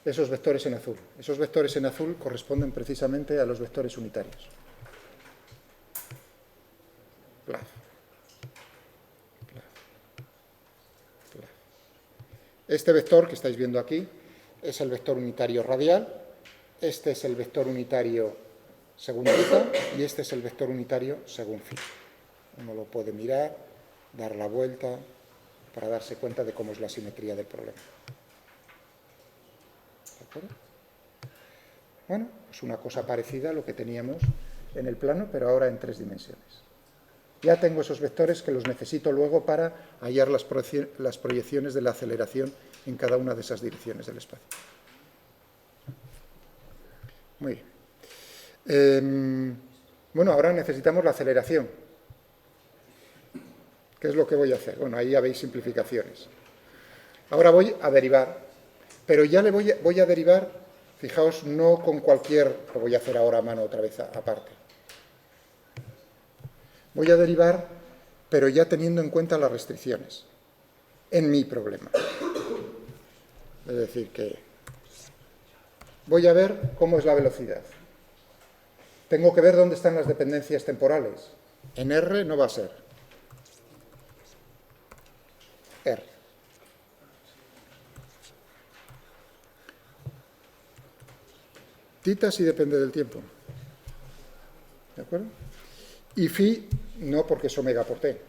esos vectores en azul. Esos vectores en azul corresponden precisamente a los vectores unitarios. Plaf. Este vector que estáis viendo aquí es el vector unitario radial, este es el vector unitario según tita y este es el vector unitario según phi. Uno lo puede mirar, dar la vuelta para darse cuenta de cómo es la simetría del problema. ¿De acuerdo? Bueno, es una cosa parecida a lo que teníamos en el plano, pero ahora en 3 dimensiones. Ya tengo esos vectores que los necesito luego para hallar las proyecciones de la aceleración en cada una de esas direcciones del espacio. Muy bien. Bueno, ahora necesitamos la aceleración. ¿Qué es lo que voy a hacer? Bueno, ahí ya veis simplificaciones. Ahora voy a derivar, pero ya voy a derivar, fijaos, no con cualquier, lo voy a hacer ahora a mano otra vez aparte. Voy a derivar, pero ya teniendo en cuenta las restricciones en mi problema. Es decir, que voy a ver cómo es la velocidad. Tengo que ver dónde están las dependencias temporales. En R no va a ser. R. Tita sí depende del tiempo. ¿De acuerdo? Y phi no, porque es omega por t.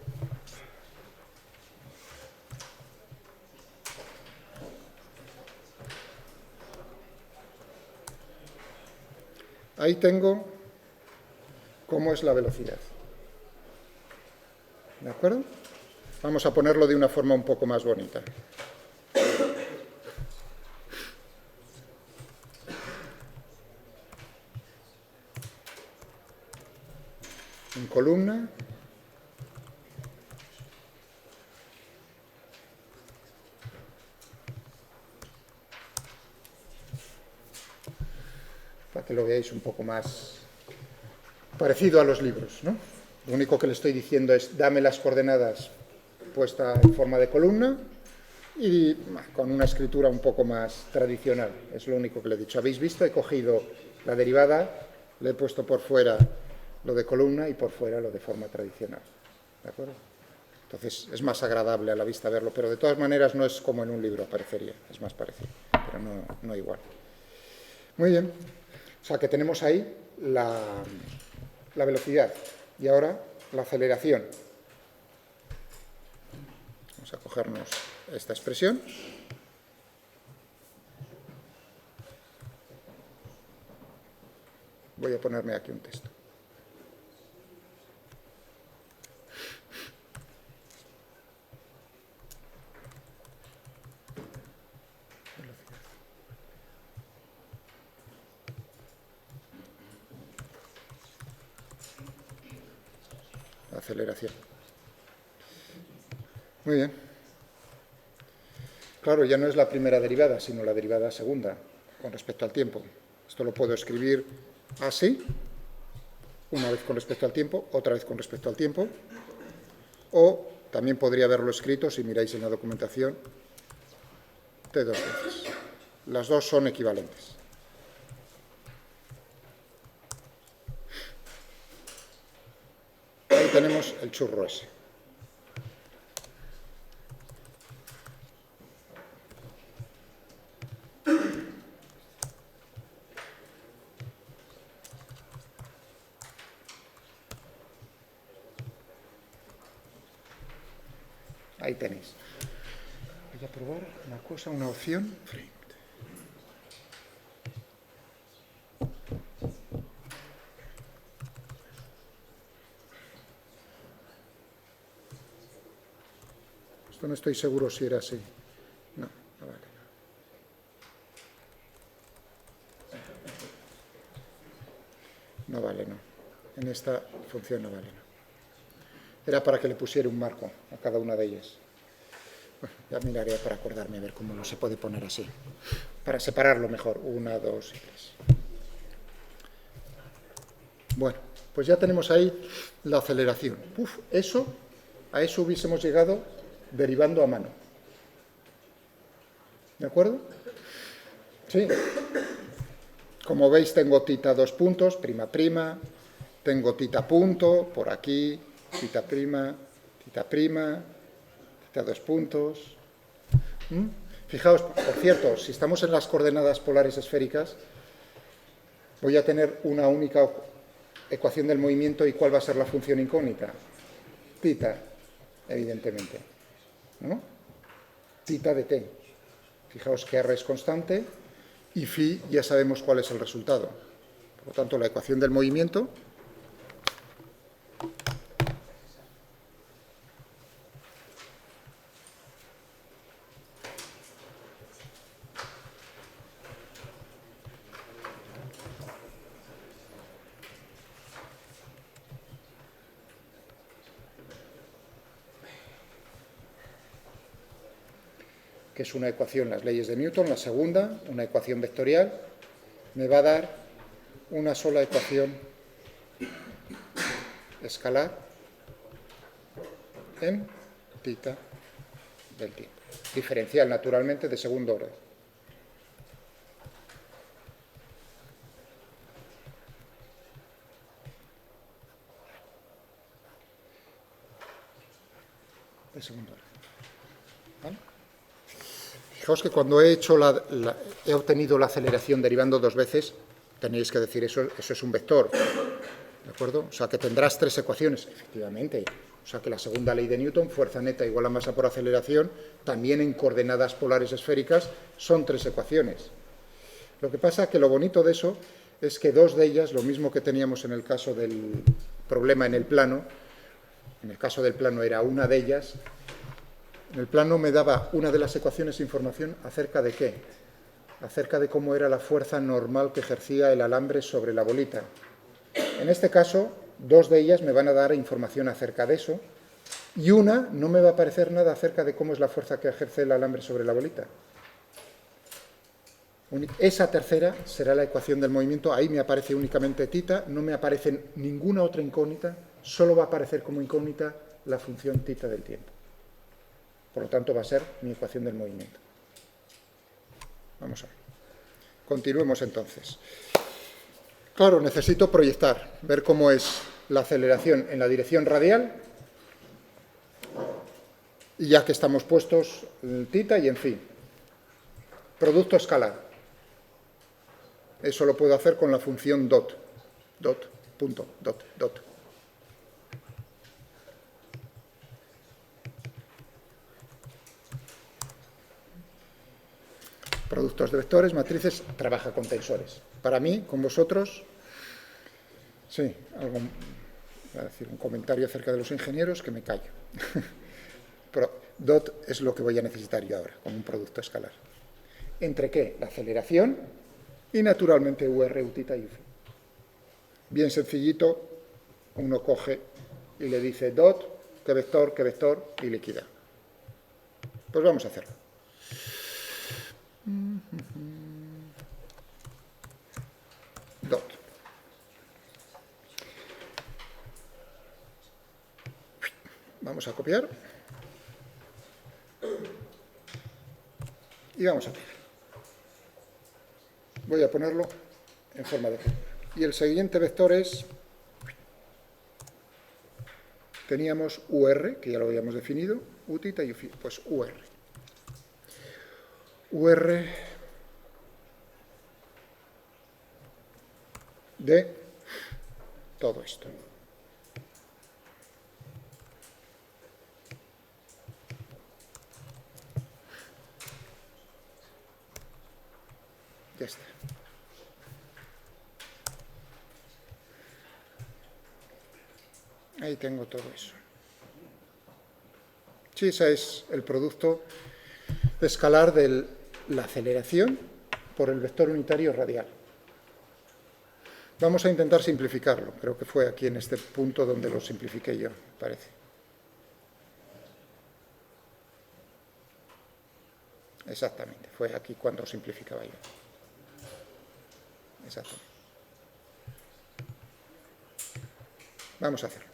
Ahí tengo cómo es la velocidad. ¿De acuerdo? Vamos a ponerlo de una forma un poco más bonita. En columna. Para que lo veáis un poco más parecido a los libros, ¿no? Lo único que le estoy diciendo es, dame las coordenadas puesta en forma de columna y con una escritura un poco más tradicional. Es lo único que le he dicho. ¿Habéis visto? He cogido la derivada, le he puesto por fuera lo de columna y por fuera lo de forma tradicional. ¿De acuerdo? Entonces es más agradable a la vista verlo, pero de todas maneras no es como en un libro parecería, es más parecido, pero no igual. Muy bien. O sea que tenemos ahí la velocidad y ahora la aceleración. Vamos a cogernos esta expresión. Voy a ponerme aquí un texto. Aceleración. Muy bien. Claro, ya no es la primera derivada, sino la derivada segunda con respecto al tiempo. Esto lo puedo escribir así, una vez con respecto al tiempo, otra vez con respecto al tiempo, o también podría haberlo escrito, si miráis en la documentación, de dos veces. Las dos son equivalentes. Ahí tenemos el churro ese. Ahí tenéis. Voy a probar una cosa, una opción. Esto no estoy seguro si era así. No, no vale. No vale, no. En esta función no vale, no. Era para que le pusiera un marco a cada una de ellas. Bueno, ya miraré para acordarme a ver cómo no se puede poner así. Para separarlo mejor. 1, 2 y 3. Bueno, pues ya tenemos ahí la aceleración. A eso hubiésemos llegado derivando a mano. ¿De acuerdo? Sí. Como veis, tengo tita 2 puntos, prima, prima. Tengo tita punto, por aquí, tita prima, tita 2 puntos. Fijaos, por cierto, si estamos en las coordenadas polares esféricas, voy a tener una única ecuación del movimiento. ¿Y cuál va a ser la función incógnita? Tita, evidentemente, ¿no? Tita de t. Fijaos que r es constante y phi ya sabemos cuál es el resultado. Por lo tanto, la ecuación del movimiento que es una ecuación, las leyes de Newton. La segunda, una ecuación vectorial, me va a dar una sola ecuación escalar en θ del tiempo. Diferencial, naturalmente, de segundo orden. De segundo orden. ¿Vale? Fijaos que cuando he obtenido la aceleración derivando dos veces, tenéis que decir eso es un vector. ¿De acuerdo? O sea, que tendrás tres ecuaciones, efectivamente. O sea, que la segunda ley de Newton, fuerza neta igual a masa por aceleración, también en coordenadas polares esféricas, son tres ecuaciones. Lo que pasa es que lo bonito de eso es que dos de ellas, lo mismo que teníamos en el caso del problema en el plano era una de ellas, en el plano me daba una de las ecuaciones información acerca de qué, acerca de cómo era la fuerza normal que ejercía el alambre sobre la bolita. En este caso, dos de ellas me van a dar información acerca de eso, y una no me va a aparecer nada acerca de cómo es la fuerza que ejerce el alambre sobre la bolita. Esa tercera será la ecuación del movimiento, ahí me aparece únicamente θ, no me aparece ninguna otra incógnita, solo va a aparecer como incógnita la función θ del tiempo. Por lo tanto, va a ser mi ecuación del movimiento. Vamos a ver. Continuemos entonces. Claro, necesito proyectar, ver cómo es la aceleración en la dirección radial, y ya que estamos puestos en θ y en phi. Producto escalar. Eso lo puedo hacer con la función dot. Dot, punto, dot, dot. Productos de vectores, matrices, trabaja con tensores. Para mí, con vosotros, sí, voy a decir un comentario acerca de los ingenieros que me callo. Pero dot es lo que voy a necesitar yo ahora, como un producto escalar. ¿Entre qué? La aceleración y, naturalmente, UR, Uθ y Uφ. Bien sencillito, uno coge y le dice dot, qué vector, y liquida. Pues vamos a hacerlo. Dot. Vamos a copiar. Y vamos a pegar. Voy a ponerlo en forma de fórmula. Y el siguiente vector es, teníamos UR, que ya lo habíamos definido, Uθ y Uφ, pues UR. UR de todo esto. Ya está. Ahí tengo todo eso. Sí, ese es el producto escalar de la aceleración por el vector unitario radial. Vamos a intentar simplificarlo. Creo que fue aquí en este punto donde lo simplifiqué yo, parece. Exactamente, fue aquí cuando simplificaba yo. Exactamente. Vamos a hacerlo.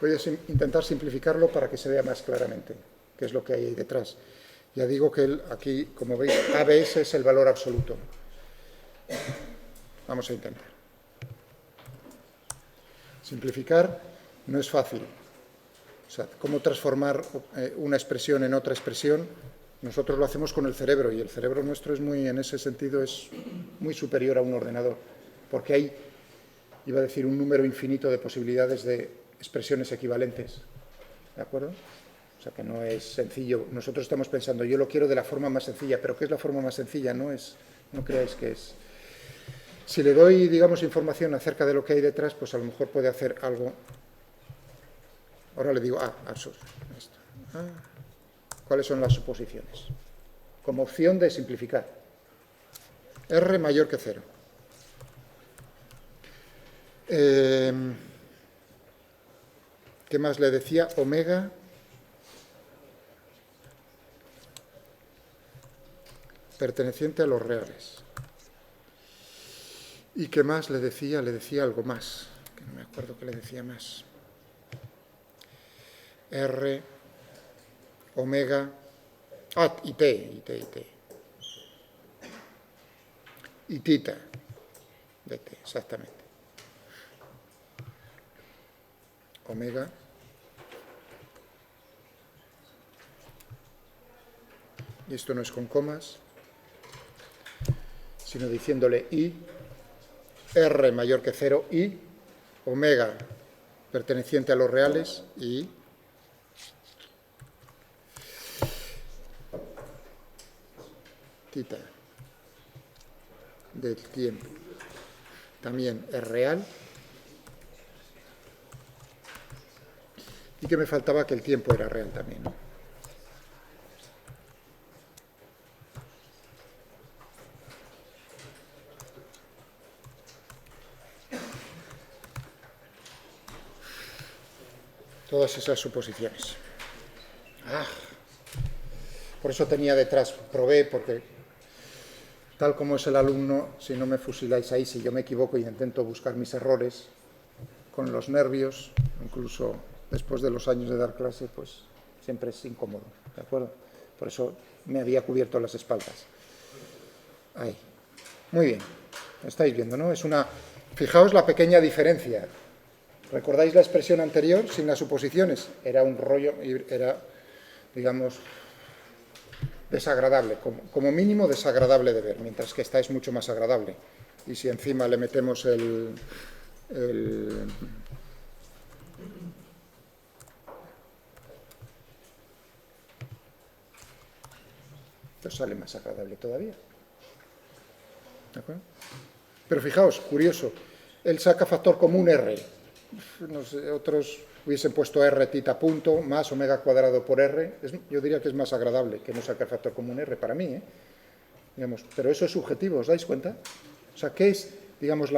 Voy a intentar simplificarlo para que se vea más claramente qué es lo que hay ahí detrás. Ya digo que aquí, como veis, ABS es el valor absoluto. Vamos a intentar. Simplificar no es fácil. O sea, cómo transformar una expresión en otra expresión, nosotros lo hacemos con el cerebro, y el cerebro nuestro es muy, en ese sentido, es muy superior a un ordenador, porque hay, iba a decir, un número infinito de posibilidades de expresiones equivalentes. ¿De acuerdo? O sea, que no es sencillo. Nosotros estamos pensando, yo lo quiero de la forma más sencilla, pero ¿qué es la forma más sencilla? No creáis que es. Si le doy, digamos, información acerca de lo que hay detrás, pues a lo mejor puede hacer algo. Ahora le digo, esto. ¿Cuáles son las suposiciones? Como opción de simplificar. R mayor que 0. ¿Qué más le decía? Omega perteneciente a los reales. ¿Y qué más le decía? Le decía algo más, que no me acuerdo qué le decía más. R, omega, y T. Y tita de T, exactamente. Omega y esto no es con comas, sino diciéndole I, R mayor que 0, I, omega perteneciente a los reales, I, tita del tiempo. También es real. Y que me faltaba que el tiempo era real también, ¿no? Todas esas suposiciones. Por eso tenía detrás, probé, porque tal como es el alumno, si no me fusiláis ahí, si yo me equivoco y intento buscar mis errores con los nervios, incluso después de los años de dar clase, pues siempre es incómodo, ¿de acuerdo? Por eso me había cubierto las espaldas. Ahí. Muy bien. Estáis viendo, ¿no? Es una... Fijaos la pequeña diferencia. ¿Recordáis la expresión anterior sin las suposiciones? Era un rollo, era, digamos, desagradable, como mínimo desagradable de ver, mientras que esta es mucho más agradable. Y si encima le metemos pues sale más agradable todavía. ¿De acuerdo? Pero fijaos, curioso, él saca factor común R. No sé, otros hubiesen puesto R tita punto más omega cuadrado por R. Yo diría que es más agradable que no sacar factor común R para mí, digamos, pero eso es subjetivo, ¿os dais cuenta? O sea, ¿qué es, digamos,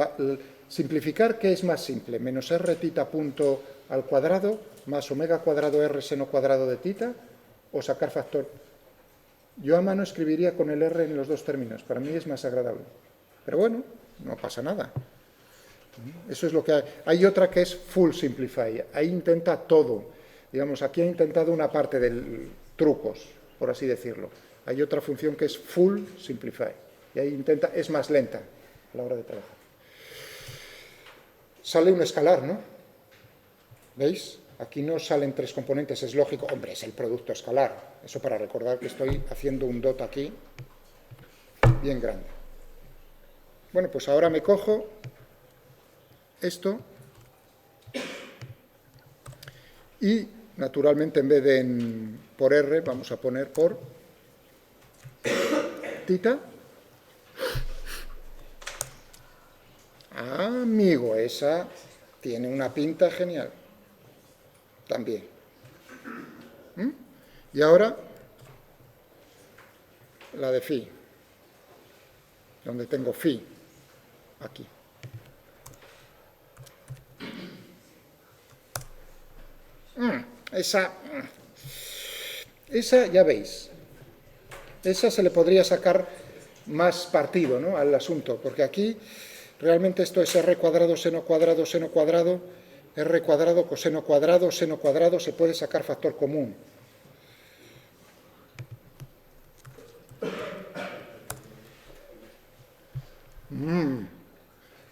simplificar qué es más simple? Menos R tita punto al cuadrado más omega cuadrado R seno cuadrado de tita, o sacar factor. Yo a mano escribiría con el R en los dos términos, para mí es más agradable. Pero bueno, no pasa nada. Eso es lo que hay. Hay otra que es full simplify, ahí intenta todo. Digamos, aquí ha intentado una parte de trucos, por así decirlo. Hay otra función que es full simplify, y ahí intenta, es más lenta a la hora de trabajar. Sale un escalar, ¿no? ¿Veis? Aquí no salen tres componentes, es lógico. Hombre, es el producto escalar. Eso para recordar que estoy haciendo un dot aquí bien grande. Bueno, pues ahora me cojo esto y, naturalmente, en vez de por R, vamos a poner por tita. Amigo, esa tiene una pinta genial. También. Y ahora la de phi, donde tengo phi, aquí. Esa ya veis, esa se le podría sacar más partido, ¿no?, al asunto, porque aquí realmente esto es R cuadrado, seno cuadrado, R cuadrado, coseno cuadrado, seno cuadrado, se puede sacar factor común.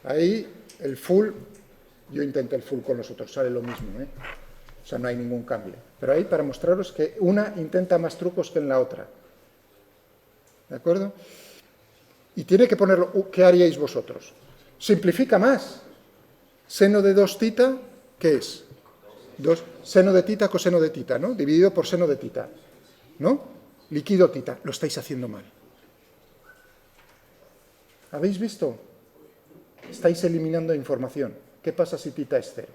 Ahí el full, yo intenté el full con los otros, sale lo mismo, o sea, no hay ningún cambio. Pero ahí para mostraros que una intenta más trucos que en la otra. ¿De acuerdo? Y tiene que ponerlo, ¿qué haríais vosotros? Simplifica más. Seno de 2 tita, ¿qué es? Seno de tita, coseno de tita, ¿no? Dividido por seno de tita, ¿no? Líquido tita. Lo estáis haciendo mal. ¿Habéis visto? Estáis eliminando información. ¿Qué pasa si tita es 0?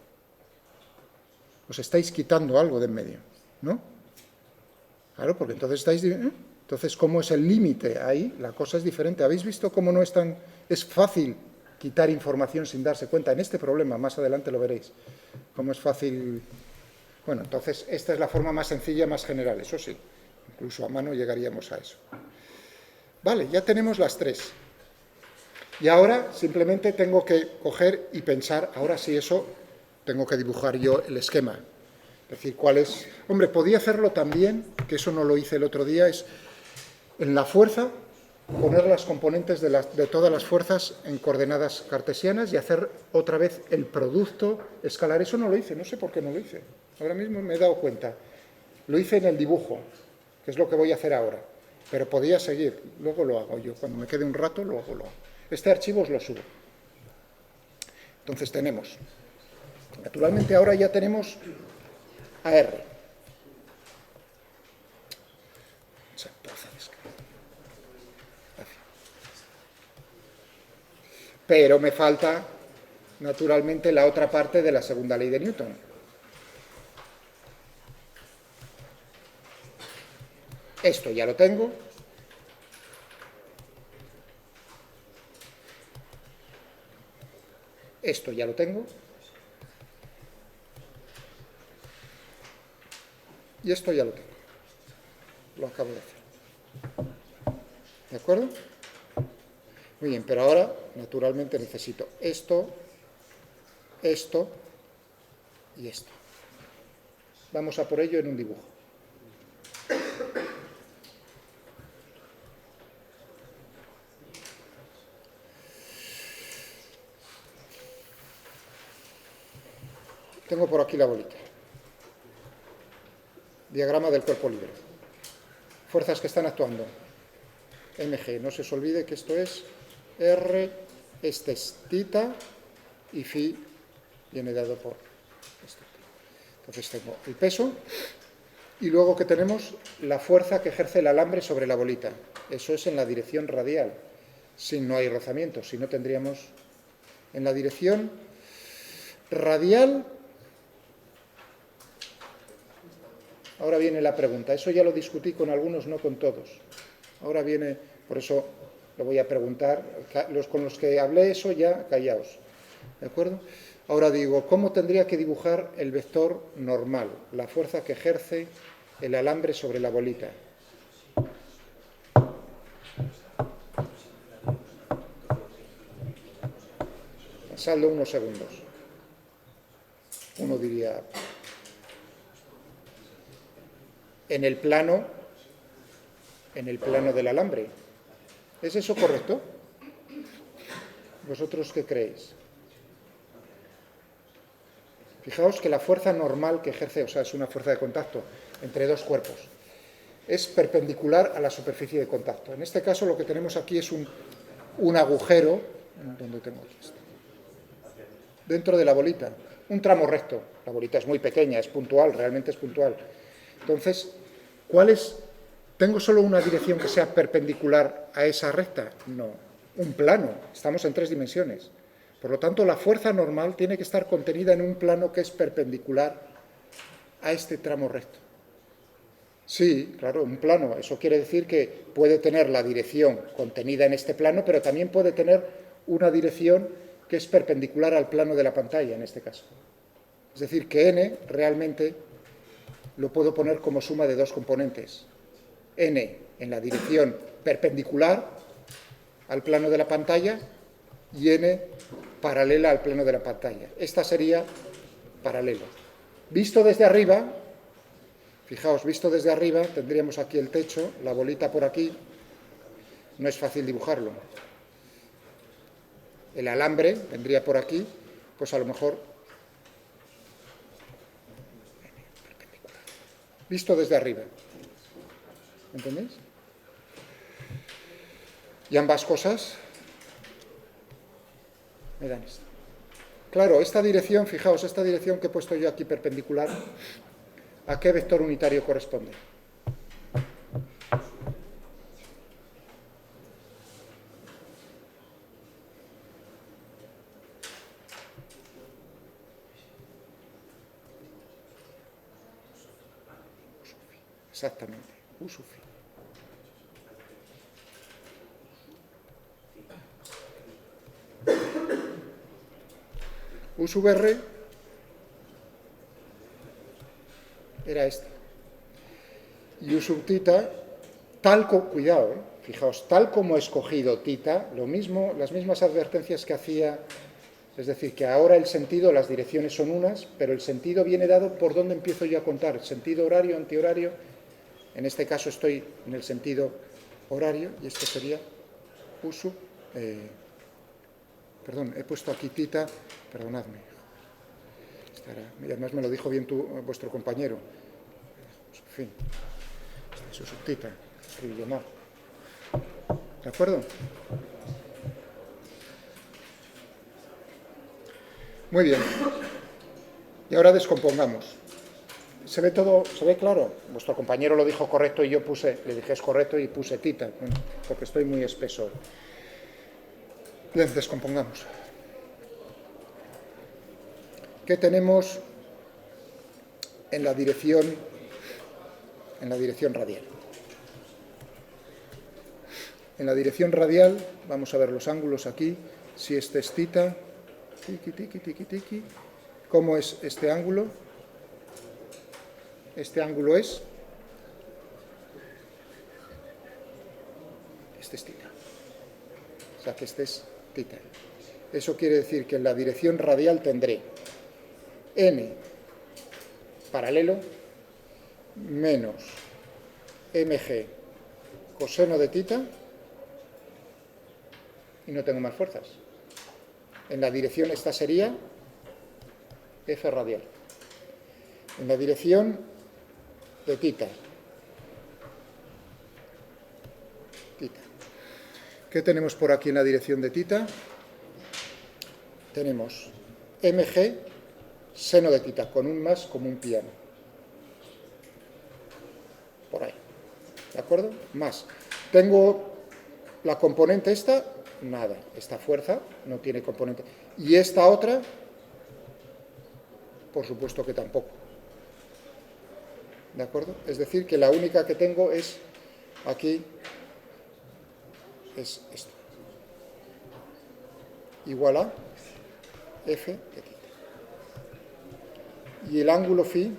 Os estáis quitando algo de en medio, ¿no? Claro, porque entonces estáis... Entonces, ¿cómo es el límite? Ahí la cosa es diferente. ¿Habéis visto cómo no es tan... Es fácil quitar información sin darse cuenta? En este problema, más adelante lo veréis, cómo es fácil Bueno, entonces esta es la forma más sencilla, más general, eso sí. Incluso a mano llegaríamos a eso. Vale, ya tenemos las tres. Y ahora simplemente tengo que coger y pensar, ahora sí eso, tengo que dibujar yo el esquema. Es decir, cuál es... Hombre, podía hacerlo también, que eso no lo hice el otro día, es en la fuerza poner las componentes de todas las fuerzas en coordenadas cartesianas y hacer otra vez el producto escalar. Eso no lo hice, no sé por qué no lo hice. Ahora mismo me he dado cuenta. Lo hice en el dibujo, que es lo que voy a hacer ahora. Pero podía seguir, luego lo hago yo. Cuando me quede un rato, luego lo hago. Este archivo os lo subo. Entonces tenemos, naturalmente ahora ya tenemos AR. Pero me falta, naturalmente, la otra parte de la segunda ley de Newton. Esto ya lo tengo. Esto ya lo tengo. Y esto ya lo tengo. Lo acabo de hacer. ¿De acuerdo? Muy bien, pero ahora, naturalmente, necesito esto, esto y esto. Vamos a por ello en un dibujo. Tengo por aquí la bolita. Diagrama del cuerpo libre. Fuerzas que están actuando. MG. No se os olvide que esto es R, este es tita y phi viene dado por esto. Entonces tengo el peso y luego que tenemos la fuerza que ejerce el alambre sobre la bolita. Eso es en la dirección radial. Si no hay rozamiento, si no tendríamos en la dirección radial. Ahora viene la pregunta. Eso ya lo discutí con algunos, no con todos. Ahora viene, por eso lo voy a preguntar. Con los que hablé eso ya, callaos. ¿De acuerdo? Ahora digo, ¿cómo tendría que dibujar el vector normal? La fuerza que ejerce el alambre sobre la bolita. Pensadlo unos segundos. Uno diría... en el plano del alambre. ¿Es eso correcto? ¿Vosotros qué creéis? Fijaos que la fuerza normal que ejerce, o sea, es una fuerza de contacto entre dos cuerpos, es perpendicular a la superficie de contacto. En este caso lo que tenemos aquí es un agujero, ¿dónde tengo esto? Dentro de la bolita, un tramo recto. La bolita es muy pequeña, es puntual, realmente es puntual. Entonces, ¿cuál es? ¿Tengo solo una dirección que sea perpendicular a esa recta? No, un plano. Estamos en 3 dimensiones. Por lo tanto, la fuerza normal tiene que estar contenida en un plano que es perpendicular a este tramo recto. Sí, claro, un plano. Eso quiere decir que puede tener la dirección contenida en este plano, pero también puede tener una dirección que es perpendicular al plano de la pantalla, en este caso. Es decir, que n realmente lo puedo poner como suma de dos componentes. N en la dirección perpendicular al plano de la pantalla y n paralela al plano de la pantalla. Esta sería paralela. Visto desde arriba, fijaos, visto desde arriba, tendríamos aquí el techo, la bolita por aquí, no es fácil dibujarlo. El alambre vendría por aquí, pues a lo mejor visto desde arriba. ¿Entendéis? Y ambas cosas me dan esto. Claro, esta dirección, fijaos, esta dirección que he puesto yo aquí perpendicular, ¿a qué vector unitario corresponde? Exactamente, U sub phi. U sub R era este. Y U sub tita, cuidado, fijaos, tal como he escogido tita, lo mismo, las mismas advertencias que hacía, es decir, que ahora el sentido, las direcciones son unas, pero el sentido viene dado por dónde empiezo yo a contar, sentido horario, antihorario. En este caso estoy en el sentido horario, y esto sería U sub, perdón, he puesto aquí tita, perdonadme. Y además me lo dijo bien vuestro compañero. En fin, esta es U sub tita, escribí mal. ¿De acuerdo? Muy bien. Y ahora descompongamos. ¿Se ve todo? ¿Se ve claro? Vuestro compañero lo dijo correcto y yo le dije es correcto y puse tita, porque estoy muy espeso. Bien, descompongamos. ¿Qué tenemos en la dirección radial? En la dirección radial, vamos a ver los ángulos aquí. Si este es tita, tiki, tiki, tiki, tiki. ¿Cómo es este ángulo? Este ángulo es... Este es tita. O sea que este es tita. Eso quiere decir que en la dirección radial tendré n paralelo menos mg coseno de tita y no tengo más fuerzas. En la dirección esta sería f radial. En la dirección de tita. ¿Qué tenemos por aquí en la dirección de tita? Tenemos mg seno de tita, con un más como un piano. Por ahí. ¿De acuerdo? Más. Tengo la componente esta, nada. Esta fuerza no tiene componente. Y esta otra, por supuesto que tampoco. ¿De acuerdo? Es decir, que la única que tengo es aquí, es esto. Igual a f de tita. Y el ángulo phi,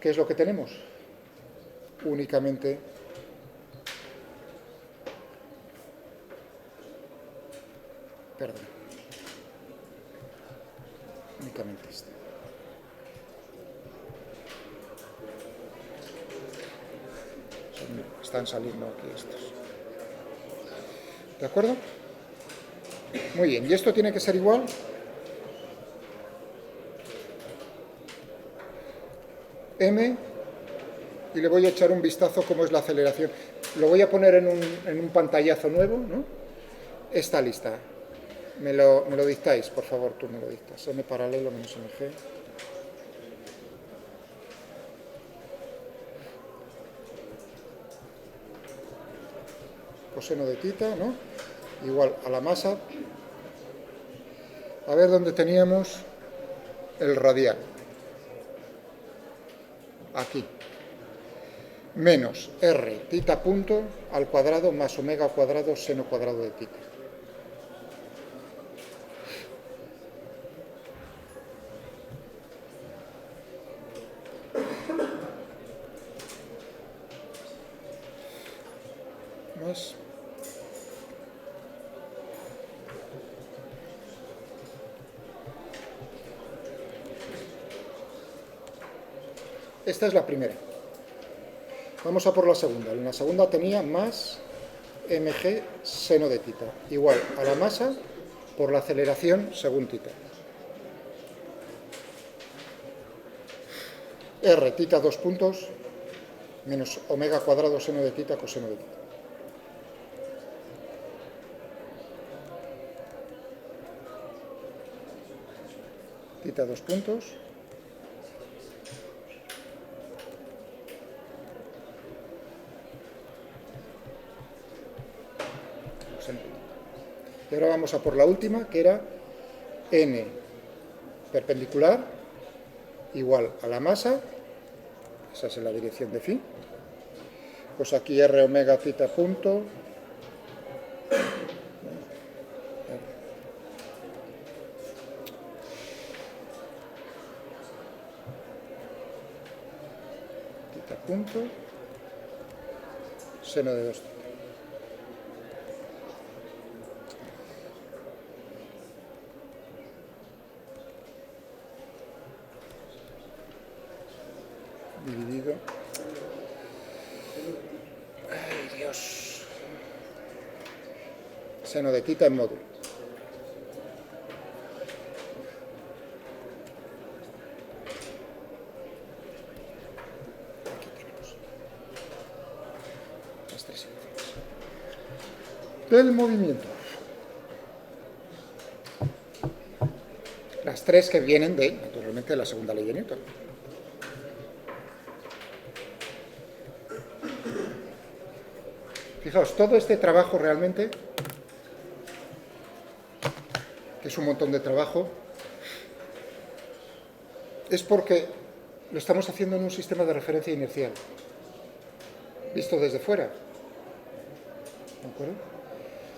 ¿qué es lo que tenemos? Únicamente únicamente este. Están saliendo aquí estos. ¿De acuerdo? Muy bien, y esto tiene que ser igual m, y le voy a echar un vistazo cómo es la aceleración. Lo voy a poner en un pantallazo nuevo, ¿no? Esta lista. Me lo dictáis, por favor, tú me lo dictas. M paralelo menos mg. Coseno de tita, ¿no? Igual a la masa. A ver dónde teníamos el radial. Aquí. Menos r tita punto al cuadrado más omega cuadrado seno cuadrado de tita. Más esta es la primera. Vamos a por la segunda. En la segunda tenía más mg seno de tita, igual a la masa por la aceleración según tita. R tita dos puntos menos omega cuadrado seno de tita coseno de tita. Tita dos puntos. Y ahora vamos a por la última, que era n perpendicular igual a la masa, esa es la dirección de phi, pues aquí r omega tita punto tita punto, seno de 2 tita. Dividido. Ay, Dios. Seno de tita en módulo. Aquí tenemos las tres ecuaciones del movimiento. Las tres que vienen de, naturalmente, de la segunda ley de Newton. Fijaos, todo este trabajo realmente, que es un montón de trabajo, es porque lo estamos haciendo en un sistema de referencia inercial, visto desde fuera. ¿De acuerdo?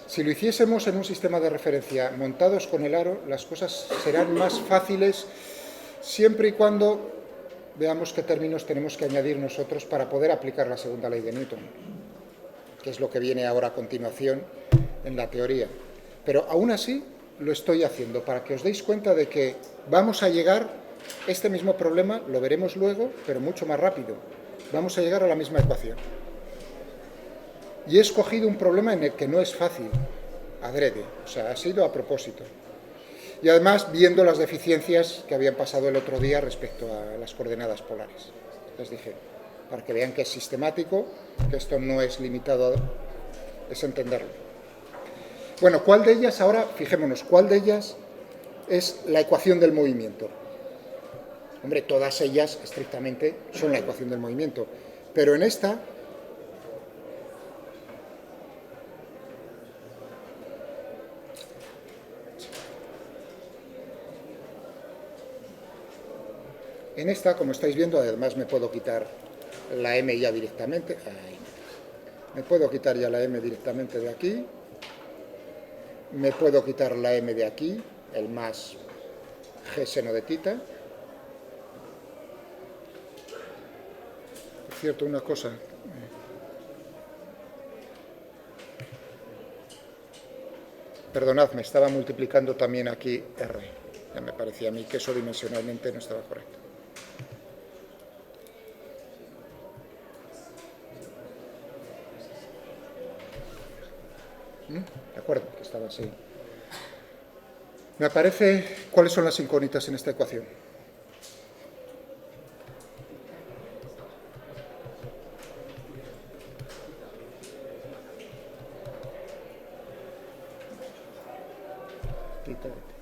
Si lo hiciésemos en un sistema de referencia montados con el aro, las cosas serán más fáciles siempre y cuando veamos qué términos tenemos que añadir nosotros para poder aplicar la segunda ley de Newton, que es lo que viene ahora a continuación en la teoría. Pero aún así lo estoy haciendo para que os deis cuenta de que vamos a llegar, este mismo problema lo veremos luego, pero mucho más rápido. Vamos a llegar a la misma ecuación. Y he escogido un problema en el que no es fácil, adrede, o sea, ha sido a propósito. Y además viendo las deficiencias que habían pasado el otro día respecto a las coordenadas polares. Les dije, para que vean que es sistemático, que esto no es limitado, es entenderlo. Bueno, ¿cuál de ellas ahora, fijémonos, cuál de ellas es la ecuación del movimiento? Hombre, todas ellas estrictamente son la ecuación del movimiento, pero en esta como estáis viendo, además me puedo quitar la m ya directamente. Ahí. Me puedo quitar ya la m directamente de aquí. Me puedo quitar la m de aquí, el más g seno de tita. Por cierto, una cosa. Perdonad, me estaba multiplicando también aquí r. Ya me parecía a mí que eso dimensionalmente no estaba correcto. De acuerdo, que estaba así. Me aparece cuáles son las incógnitas en esta ecuación. Tita de t.